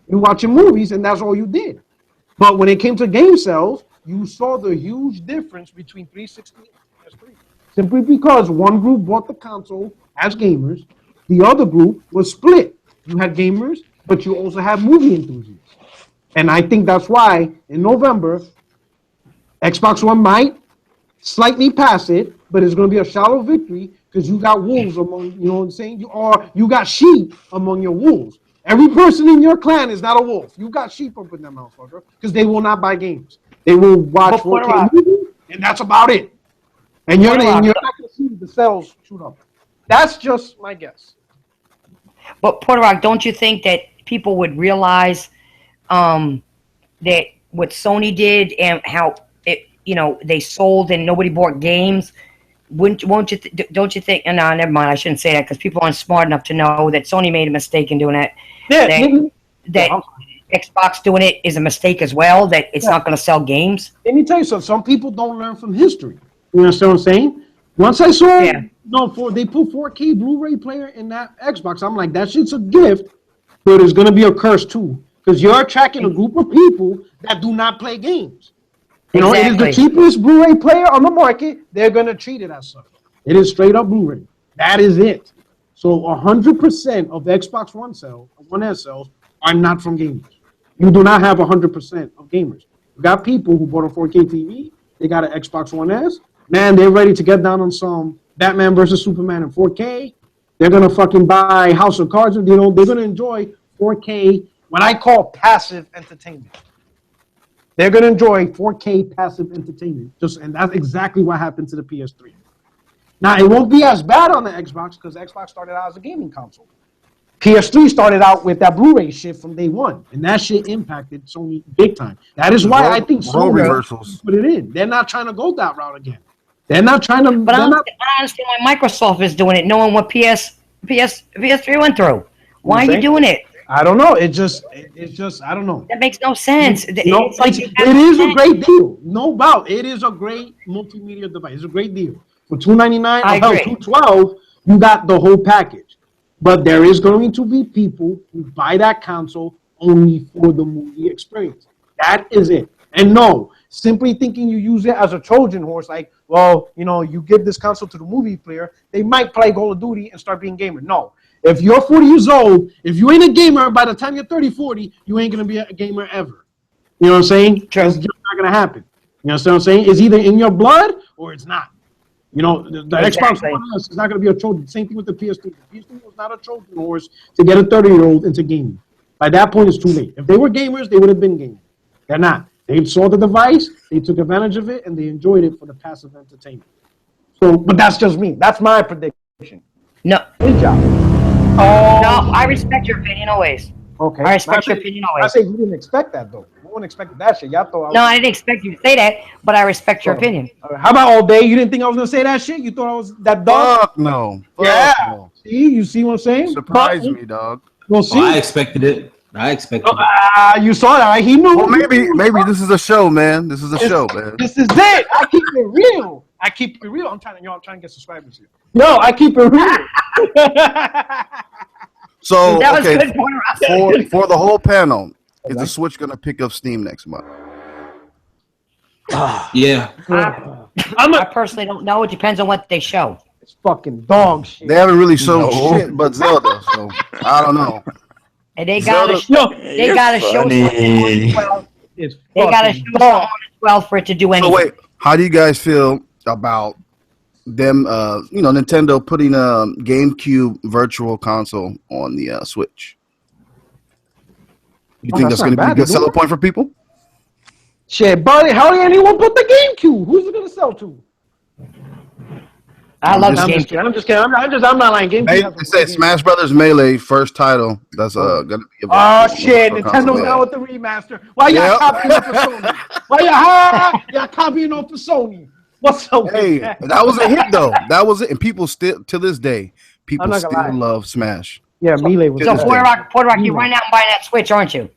you're watching movies, and that's all you did. But when it came to game sales, you saw the huge difference between 360 and PS3. Simply because one group bought the console as gamers, the other group was split. You had gamers, but you also had movie enthusiasts. And I think that's why in November, Xbox One might slightly pass it, but it's going to be a shallow victory because you got wolves among, you know what I'm saying? You got sheep among your wolves. Every person in your clan is not a wolf. You got sheep up in that motherfucker because they will not buy games. They will watch 4K movies, and that's about it. And you're not going to see the sales shoot up. That's just my guess. But Puerto Rock, don't you think that people would realize that what Sony did and how it, you know, they sold and nobody bought games? Don't you think? No, never mind. I shouldn't say that because people aren't smart enough to know that Sony made a mistake in doing that. Yeah, that Xbox doing it is a mistake as well. That it's not going to sell games. Let me tell you something. Some people don't learn from history. You understand what I'm saying? Once I saw, they put 4K Blu-ray player in that Xbox. I'm like, that shit's a gift, but it's gonna be a curse too, because you're attracting a group of people that do not play games. You know, it is the cheapest Blu-ray player on the market. They're gonna treat it as such. It is straight up Blu-ray. That is it. So 100% of the Xbox One S sales are not from gamers. You do not have 100% of gamers. You got people who bought a 4K TV. They got an Xbox One S. Man, they're ready to get down on some Batman versus Superman in 4K. They're gonna fucking buy House of Cards. You know, they're gonna enjoy 4K. What I call passive entertainment. They're gonna enjoy 4K passive entertainment. And that's exactly what happened to the PS3. Now it won't be as bad on the Xbox because Xbox started out as a gaming console. PS3 started out with that Blu-ray shit from day one, and that shit impacted Sony big time. That is why I think Sony put it in. They're not trying to go that route again. They're not trying to. But I understand why Microsoft is doing it, knowing what PS3 went through. Why are you doing it? I don't know. It's just. I don't know. That makes no sense. It is a great deal. No doubt. It is a great multimedia device. It's a great deal. For $299 or hell, $212, you got the whole package. But there is going to be people who buy that console only for the movie experience. That is it. And no, simply thinking you use it as a Trojan horse, like, well, you know, you give this console to the movie player, they might play Call of Duty and start being gamer. No. If you're 40 years old, if you ain't a gamer, by the time you're 30, 40, you ain't going to be a gamer ever. You know what I'm saying? True. It's just not going to happen. You know what I'm saying? It's either in your blood or it's not. You know, the Xbox One S is not going to be a Trojan. Same thing with the PS3. The PS3 was not a Trojan horse to get a 30-year-old into gaming. By that point, it's too late. If they were gamers, they would have been gamers. They're not. They saw the device, they took advantage of it, and they enjoyed it for the passive entertainment. So, but that's just me. That's my prediction. No. Good job. Oh. No, I respect your opinion always. Okay. I respect your opinion always. I say you didn't expect that, though. No one expected that shit. Y'all thought I didn't expect you to say that, but I respect your opinion. How about all day? You didn't think I was going to say that shit? You thought I was that dog? Fuck no. Yeah. No. See? You see what I'm saying? Surprise me, dog. We'll see. I expected it. You saw that, right? He knew. Well, maybe this is a show, man. This is a show, man. This is it. I keep it real. I'm trying to get subscribers here. Yo, I keep it real. So, okay, for the whole panel, is the Switch going to pick up steam next month? Yeah. I personally don't know. It depends on what they show. It's fucking dog shit. They haven't really shown shit but Zelda, so I don't know. And they gotta show. They gotta show something on the 12th. They gotta show something on the 12th for it to do anything. So wait, how do you guys feel about them? Nintendo putting a GameCube Virtual Console on the Switch. You think that's going to be a good selling point for people? Shit, buddy, how did anyone put the GameCube? Who's it going to sell to? I love I'm just kidding. I'm not lying. GameCube. They said Smash Brothers Melee first title. That's going to be. Oh shit! Nintendo's now with the remaster. Why y'all copying off of Sony? Why y'all copying off of Sony? What's up? Hey, with that? that was a hit though. That was it, and people still to this day, people not still gonna lie. love Smash. Yeah, Melee was. to So this Puerto day. Rock, you're running out and buying that Switch, aren't you?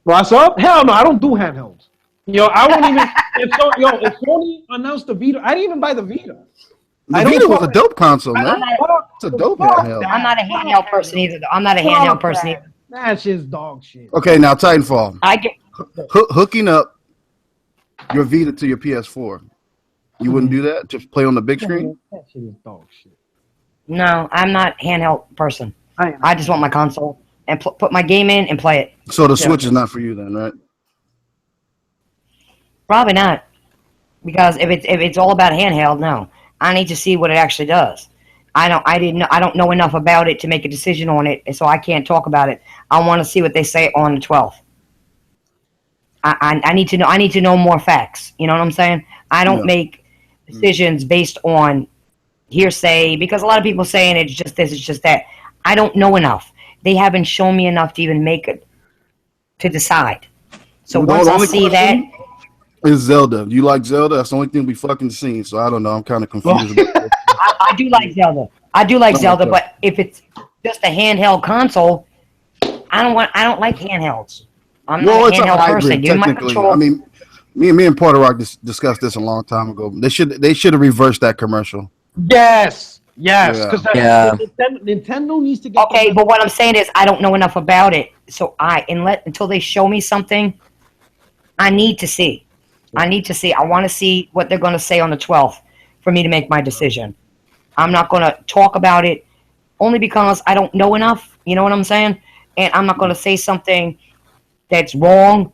What's up? Hell no, I don't do handhelds. Yo, I won't even. If Sony announced the Vita, I didn't even buy the Vita. The I don't Vita was fuck- a dope console, I'm man. not, It's a dope Fuck handheld. I'm not a handheld person either. Though. I'm not a handheld person either. That shit's dog shit. Okay, now Titanfall. I get Hooking up your Vita to your PS4. You wouldn't do that? Just play on the big screen? That shit is dog shit. no. I'm not a handheld person. I I just want my console and put my game in and play it. So the Switch is not for you then, right? Probably not, because if it's all about handheld, no. I need to see what it actually does. I don't know enough about it to make a decision on it, so I can't talk about it. I want to see what they say on the 12th. I need to know more facts. You know what I'm saying? I don't make decisions based on hearsay, because a lot of people saying it's just this, it's just that. I don't know enough. They haven't shown me enough to even make it to decide. So once I see that. Is Zelda. You like Zelda? That's the only thing we fucking seen. So I don't know. I'm kind of confused. I do like Zelda. I do like Zelda, but if it's just a handheld console, I don't like handhelds. I'm not a it's a handheld hybrid, person. Give me my technically. control. I mean, me and Puerto Rock discussed this a long time ago. They should have reversed that commercial. Yes, because Yeah. Nintendo needs to get. Okay, but what I'm saying is I don't know enough about it, so until they show me something, I need to see. I want to see what they're going to say on the 12th for me to make my decision. I'm not going to talk about it only because I don't know enough. You know what I'm saying? And I'm not going to say something that's wrong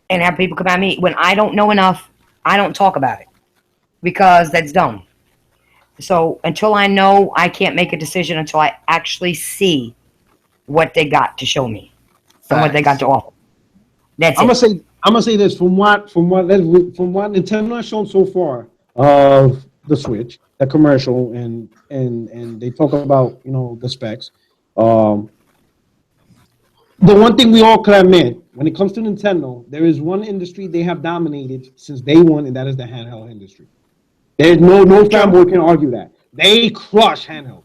and have people come at me. When I don't know enough, I don't talk about it because that's dumb. So until I know, I can't make a decision until I actually see what they got to show me and what they got to offer. That's it. I'm gonna say this from what Nintendo has shown so far of the Switch, the commercial, and they talk about the specs. The one thing we all can admit when it comes to Nintendo, there is one industry they have dominated since day one, and that is the handheld industry. There's no fanboy can argue that they crushed handheld,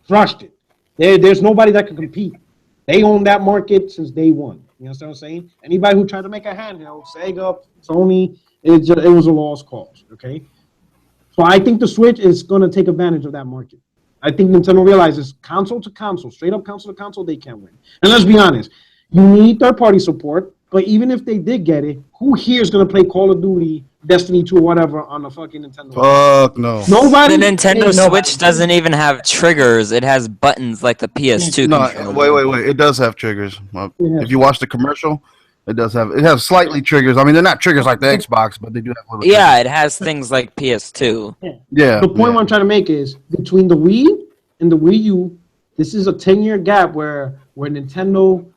crushed it. There's nobody that can compete. They own that market since day one. You know what I'm saying? Anybody who tried to make a handheld, Sega, Sony, it was a lost cause. Okay, so I think the Switch is going to take advantage of that market. I think Nintendo realizes console to console, straight up console to console, they can't win. And let's be honest, you need third-party support. But even if they did get it, who here is going to play Call of Duty, Destiny 2, or whatever on the fucking Nintendo? Fuck no. The Nobody. Nintendo Switch doesn't even have triggers. It has buttons like the PS2 No, controller. wait. It does have triggers. If you watch the commercial, it has slightly triggers. I mean, they're not triggers like the Xbox, but they do have little Yeah, it has things like PS2. Yeah. The point I'm trying to make is between the Wii and the Wii U, this is a 10-year gap where Nintendo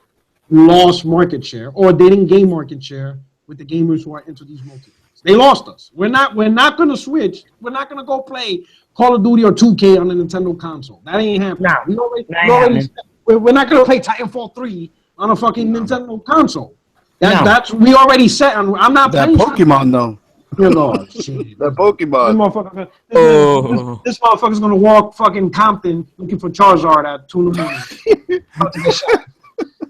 lost market share, or they didn't gain market share with the gamers who are into these multiplayers. They lost us. We're not going to switch. We're not going to go play Call of Duty or 2K on the Nintendo console. That ain't happening. We're not going to play Titanfall 3 on a fucking Nintendo console. We already set. I'm not that playing Pokemon though. Shit. That Pokemon. This motherfucker's gonna walk fucking Compton looking for Charizard at 2 in the morning. About to get shot.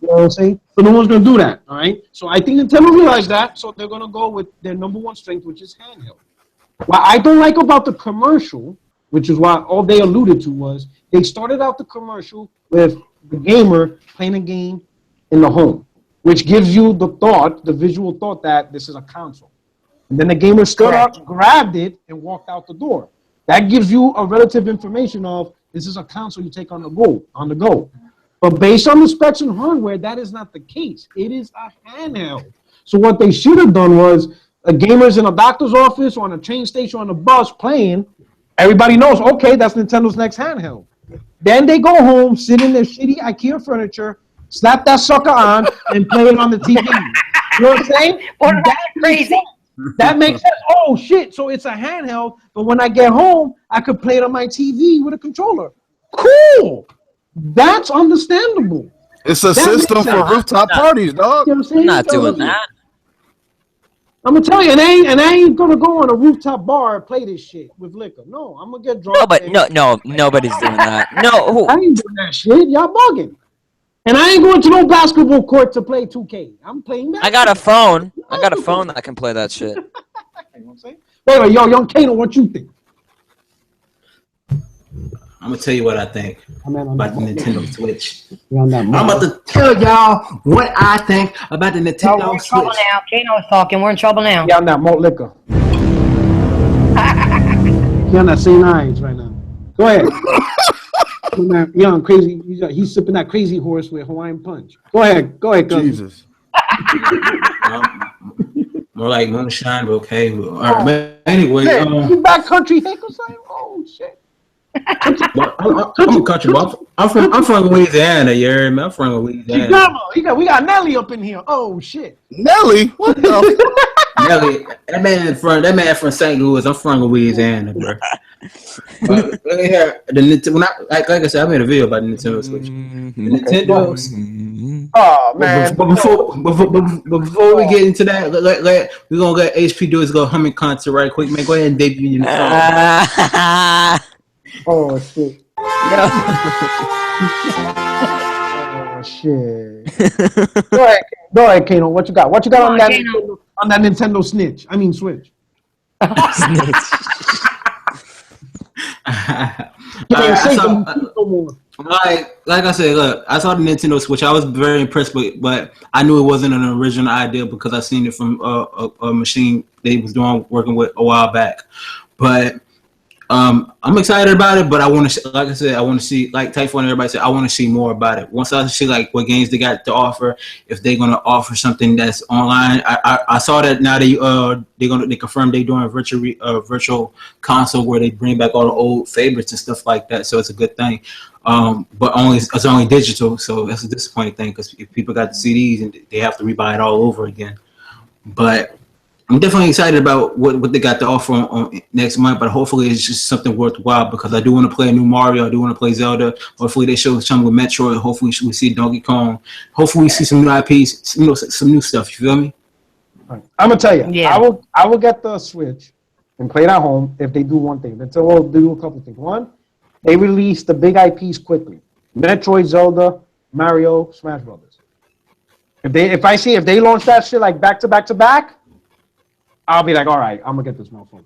You know what I'm saying? So no one's gonna do that. All right. So I think Nintendo realized that, so they're gonna go with their number one strength, which is handheld. What I don't like about the commercial, which is what all they alluded to, was they started out the commercial with the gamer playing a game in the home, which gives you the visual thought that this is a console. And then the gamer stood up, grabbed it, and walked out the door. That gives you a relative information of this is a console you take on the go. But based on the specs and hardware, that is not the case. It is a handheld. So what they should have done was a gamer's in a doctor's office or on a train station or on a bus playing. Everybody knows, okay, that's Nintendo's next handheld. Then they go home, sit in their shitty IKEA furniture, slap that sucker on, and play it on the TV. You know what I'm saying? That's crazy. That makes sense. Oh shit! So it's a handheld, but when I get home, I could play it on my TV with a controller. Cool. That's understandable. It's a system for rooftop parties, dog. You know what I'm saying? I'm not doing that. I'm gonna tell you, and I ain't gonna go on a rooftop bar and play this shit with liquor. No, I'm gonna get drunk. No, but nobody's doing that. No, who? I ain't doing that shit. Y'all bugging. And I ain't going to no basketball court to play 2K. I'm playing basketball. I got a phone. I got a phone that can play that shit. You know what I'm saying? Wait, yo, young Kano, what you think? I'm gonna tell you what I think about the Nintendo Switch. I'm I'm about to tell y'all what I think about the We're Nintendo in trouble Switch. now. Kano's talking. We're in trouble now. Yeah, on that malt liquor. You're on that St. Ives right now. Go ahead. Young, crazy. He's sipping that crazy horse with Hawaiian punch. Go ahead, cousin. Jesus. More like moonshine, but okay. All right, but anyway, Hey, you back country hick or something? Oh shit. I'm a country boy. I'm from Louisiana. You heard me? I'm from Louisiana. We got Nelly up in here. Oh shit. Nelly? What the? Nelly, that man from St. Louis. I'm from Louisiana, bro. But look at here. Like I said, I made a video about the Nintendo Switch. The Nintendo. Oh man. But before we get into that, we're gonna let HP do his little humming concert right quick, man. Go ahead and debut your song. Oh shit. No. Oh shit. Go ahead, Kano. What you got? What you got on that Nintendo Snitch? I mean Switch. Like I said, look, I saw the Nintendo Switch. I was very impressed with, but I knew it wasn't an original idea because I seen it from a machine they was working with a while back. But I'm excited about it, but I want to, like I said, I want to see, like Typhoon, everybody said, I want to see more about it. Once I see like what games they got to offer, if they're gonna offer something that's online. I saw that now they confirmed they're doing a virtual console where they bring back all the old favorites and stuff like that. So it's a good thing. But it's only digital, so that's a disappointing thing because if people got the CDs and they have to rebuy it all over again. But I'm definitely excited about what they got to offer on next month, but hopefully it's just something worthwhile because I do want to play a new Mario. I do want to play Zelda. Hopefully they show something with Metroid. Hopefully we see Donkey Kong. Hopefully we see some new IPs, some new stuff. You feel me? I'm gonna tell you. Yeah. I will get the Switch and play it at home if they do one thing. They'll do a couple things. One, they release the big IPs quickly. Metroid, Zelda, Mario, Smash Brothers. If they launch that shit like back to back to back, I'll be like, all right, I'm gonna get this motherfucker.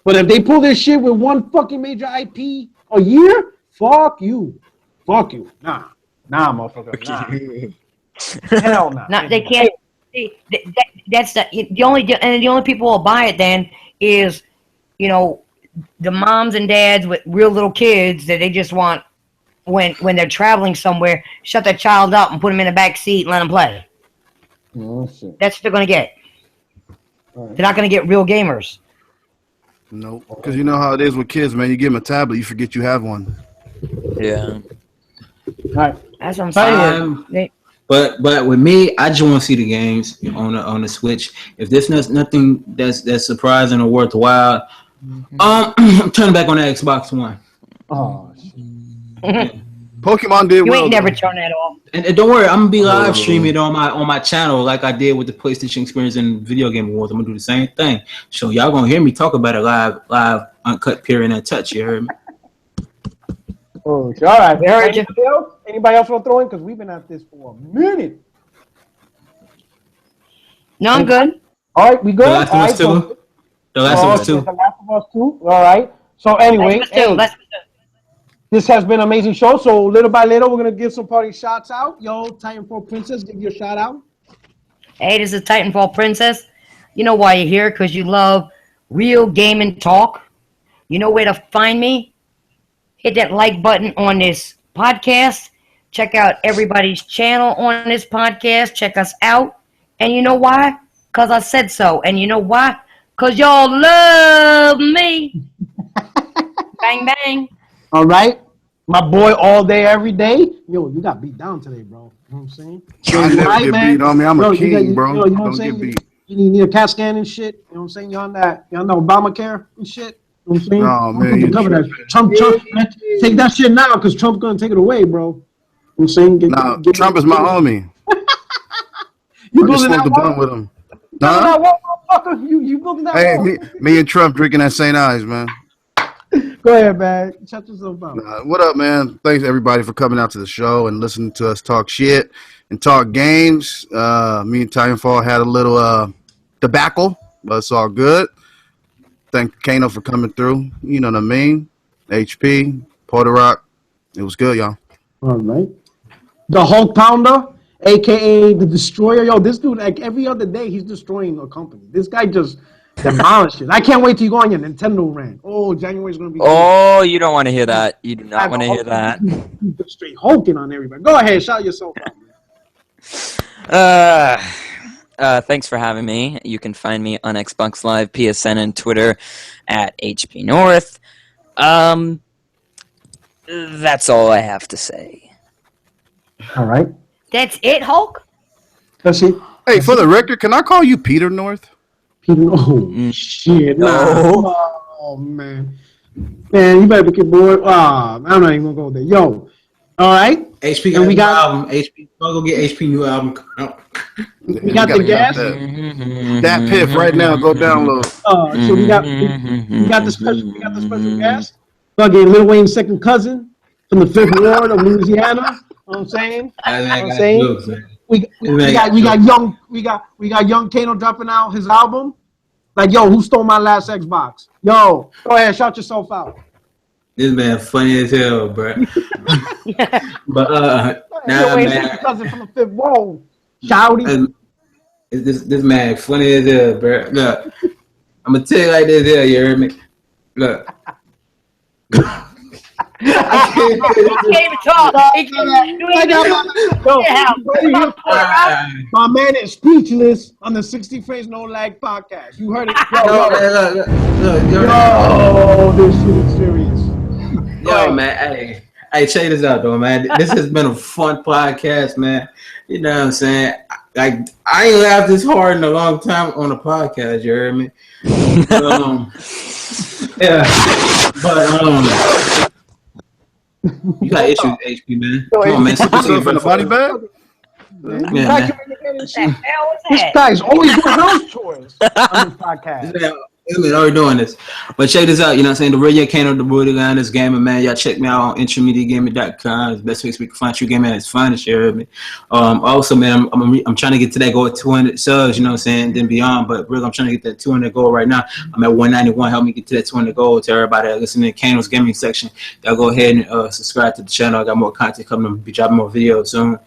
But if they pull this shit with one fucking major IP a year, fuck you. Nah, motherfucker. Nah. Hell nah. No, they can't. That's the only people who will buy it then is, the moms and dads with real little kids that they just want when they're traveling somewhere, shut their child up and put them in the back seat and let them play. Oh, shit. That's what they're gonna get. Right. They're not gonna get real gamers. Nope. Because you know how it is with kids, man. You give them a tablet, you forget you have one. Yeah. All right. That's what I'm saying. But with me, I just want to see the games on the Switch. If there's nothing that's surprising or worthwhile, I'm turning back on the Xbox One. Oh shit. Pokemon did You well. ain't never turn that off. And don't worry, I'm gonna be live streaming on my channel like I did with the PlayStation Experience and Video Game Awards. I'm gonna do the same thing. So y'all gonna hear me talk about it live, uncut, pure, and untouched. You heard me? Oh, shit. All right. We heard you. Anybody else want to throw in? Because we've been at this for a minute. No, I'm good. All right, we good? The Last of Us 2. The Last of Us 2. The Last of Us 2. All right. So anyway, this has been an amazing show. So little by little, we're gonna give some party shots out. Yo, Titanfall Princess, give you a shout out. Hey, this is Titanfall Princess. You know why you're here? Because you love real gaming talk. You know where to find me? Hit that like button on this podcast. Check out everybody's channel on this podcast. Check us out. And you know why? Because I said so. And you know why? Because y'all love me. Bang, bang. All right. My boy all day, every day. Yo, you got beat down today, bro. You know what I'm saying? I never get beat on me. I'm a king, bro. You know what I'm Don't saying? get beat. You need a CAT scan and shit. You know what I'm saying? You're on Obamacare and shit. You know what I'm saying? Oh, man, You cover that. Trump, man, take that shit now because Trump's going to take it away, bro. You know what I'm saying? Trump is my homie. You I just building smoked that the blunt wall? with him. That wall motherfucker. You looking that Hey, way. me and Trump drinking at St. Ives, man. Go ahead, man. Shut yourself out. What up, man? Thanks everybody for coming out to the show and listening to us talk shit and talk games. Me and Titanfall had a little debacle, but it's all good. Thank Kano for coming through. You know what I mean? HP, Porter Rock. It was good, y'all. All right. The Hulk Pounder, aka the Destroyer. Yo, this dude, like every other day, he's destroying a company. This guy just demolishes. I can't wait till you go on your Nintendo rant. Oh, January's gonna be. Oh, you don't want to hear that. You do not want to hear that. He's just straight hulking on everybody. Go ahead, shout yourself out. Thanks for having me. You can find me on Xbox Live, PSN, and Twitter at HP North. That's all I have to say. All right. That's it, Hulk? That's it. Hey, for the record, can I call you Peter North? Oh, shit. No. Nah. Oh, man. Man, you better be bored. I'm not even going to go there. Yo. All right. HP And we got got- a new album. HP, I'll go get HP new album. We got the gas. That piff right now. Go download. So we got the special guest. Fucking Lil Wayne's second cousin from the 5th Ward of Louisiana. You know what I'm saying? We got young Kano dropping out his album. Like, yo, who stole my last Xbox? Yo, go ahead, shout yourself out. This man funny as hell, bro. But Lil Wayne's man, second cousin from the 5th Ward. Shouty. this man funny as hell, bro. Look, I'm gonna tell you like this here. You heard me? Look. I can't even talk. He can't My man is speechless on the 60 Frames No Lag podcast. You heard it. Yo, this shit is serious. Yo, man, hey, check this out, though, man. This has been a fun podcast, man. You know what I'm saying? Like, I ain't laughed this hard in a long time on a podcast. You heard me? Yeah, but you got issues, HP, man. Come on, man. Sit Yourself in a body bag? Yeah, man. This guy's always doing house chores on this podcast. We're already doing this. But check this out, you know what I'm saying? The Radio Kano, the Booty Line, this gamer, man. Y'all check me out on intramediagaming.com. It's the best place we can find true gaming at its finest, you heard me? Also, man, I'm trying to get to that goal at 200 subs, you know what I'm saying, then beyond. But really, I'm trying to get that 200 goal right now. I'm at 191. Help me get to that 200 goal. To everybody that listening to Kano's Gaming section, y'all go ahead and subscribe to the channel. I got more content coming. I'll be dropping more videos soon.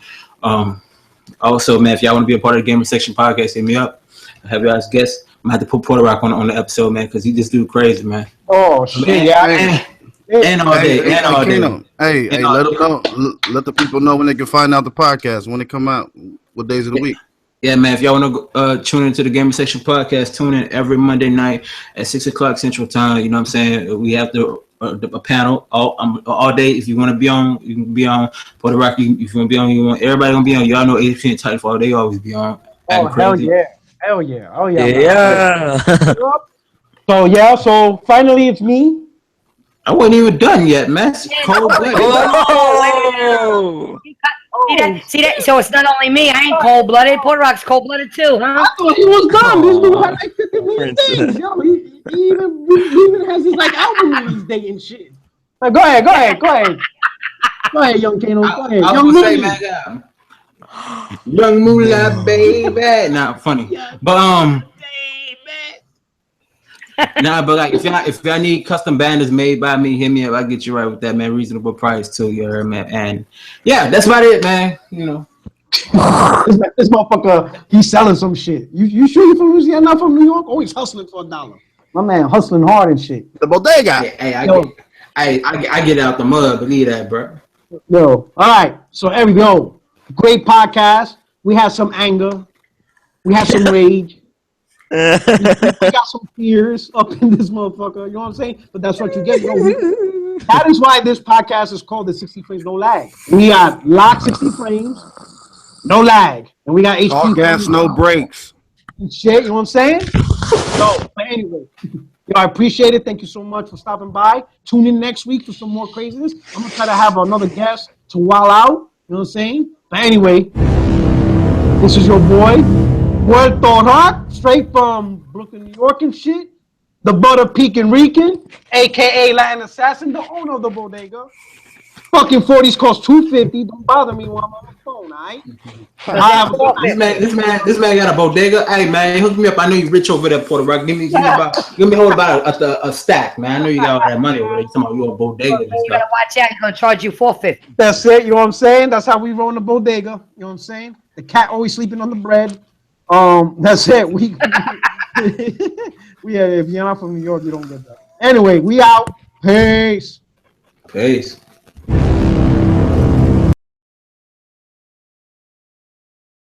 Also, man, if y'all want to be a part of the Gaming Section podcast, hit me up. I'll have you as guests. I'm gonna have to put Porter Rock on the episode, man, because he just do crazy, man. Oh shit! And all day. Hey, let them know. Let the people know when they can find out the podcast, when they come out, what days of the week. Yeah, man. If y'all want to tune into the Gaming Section podcast, tune in every Monday night at 6 o'clock Central Time. You know what I'm saying? We have a panel all day. If you want to be on, you can be on. Porter Rock, if you want to be on, everybody gonna be on. Y'all know 80% Titanfall. They always be on. Oh hell yeah! Hell yeah! Oh yeah! Yeah. So finally it's me. I wasn't even done yet, man. Cold-blooded. Oh. See that? So it's not only me. I ain't cold-blooded. Porter Rock's cold-blooded too, huh? I thought he was done. This dude had like 50 million things. Yo, he even has his like album release date and shit. Right, go ahead. Go ahead, young Kano. Go ahead, I young was gonna say, Mooney. man, Young Moolah, baby. Nah, funny. But nah, but like if y'all need custom banners made by me, hit me up. I'll get you right with that, man. Reasonable price too, you heard, man. And yeah, that's about it, man. You know. This motherfucker, he's selling some shit. You sure you from Louisiana, not from New York? Oh, he's hustling for $1. My man hustling hard and shit. The bodega. Hey, I get out the mud. Believe that, bro. Yo, all right. So there we go. Great podcast. We had some anger. We had some rage. We got some fears up in this motherfucker. You know what I'm saying? But that's what you get. That is why this podcast is called the 60 Frames No Lag. We got locked 60 frames, no lag, and we got HP. All gas, no brakes. Shit, you know what I'm saying? So, but anyway, yo, I appreciate it. Thank you so much for stopping by. Tune in next week for some more craziness. I'm gonna try to have another guest to wow out. You know what I'm saying? But anyway, this is your boy, Puerto Hot, straight from Brooklyn, New York and shit. The Butter Pekin Rican, aka Latin Assassin, the owner of the bodega. Fucking 40s cost $250. Don't bother me while I'm on the phone, alright? I have a good night. This man got a bodega. Hey man, hook me up. I know you rich over there, Puerto Rico. Give me about a stack, man. I know you got all that money over there. You talking about you a bodega and You stuff. gotta watch out. He's gonna charge you $450. That's it, you know what I'm saying? That's how we run the bodega. You know what I'm saying? The cat always sleeping on the bread. That's it. We if you're not from New York, you don't get that. Anyway, we out. Peace. Peace.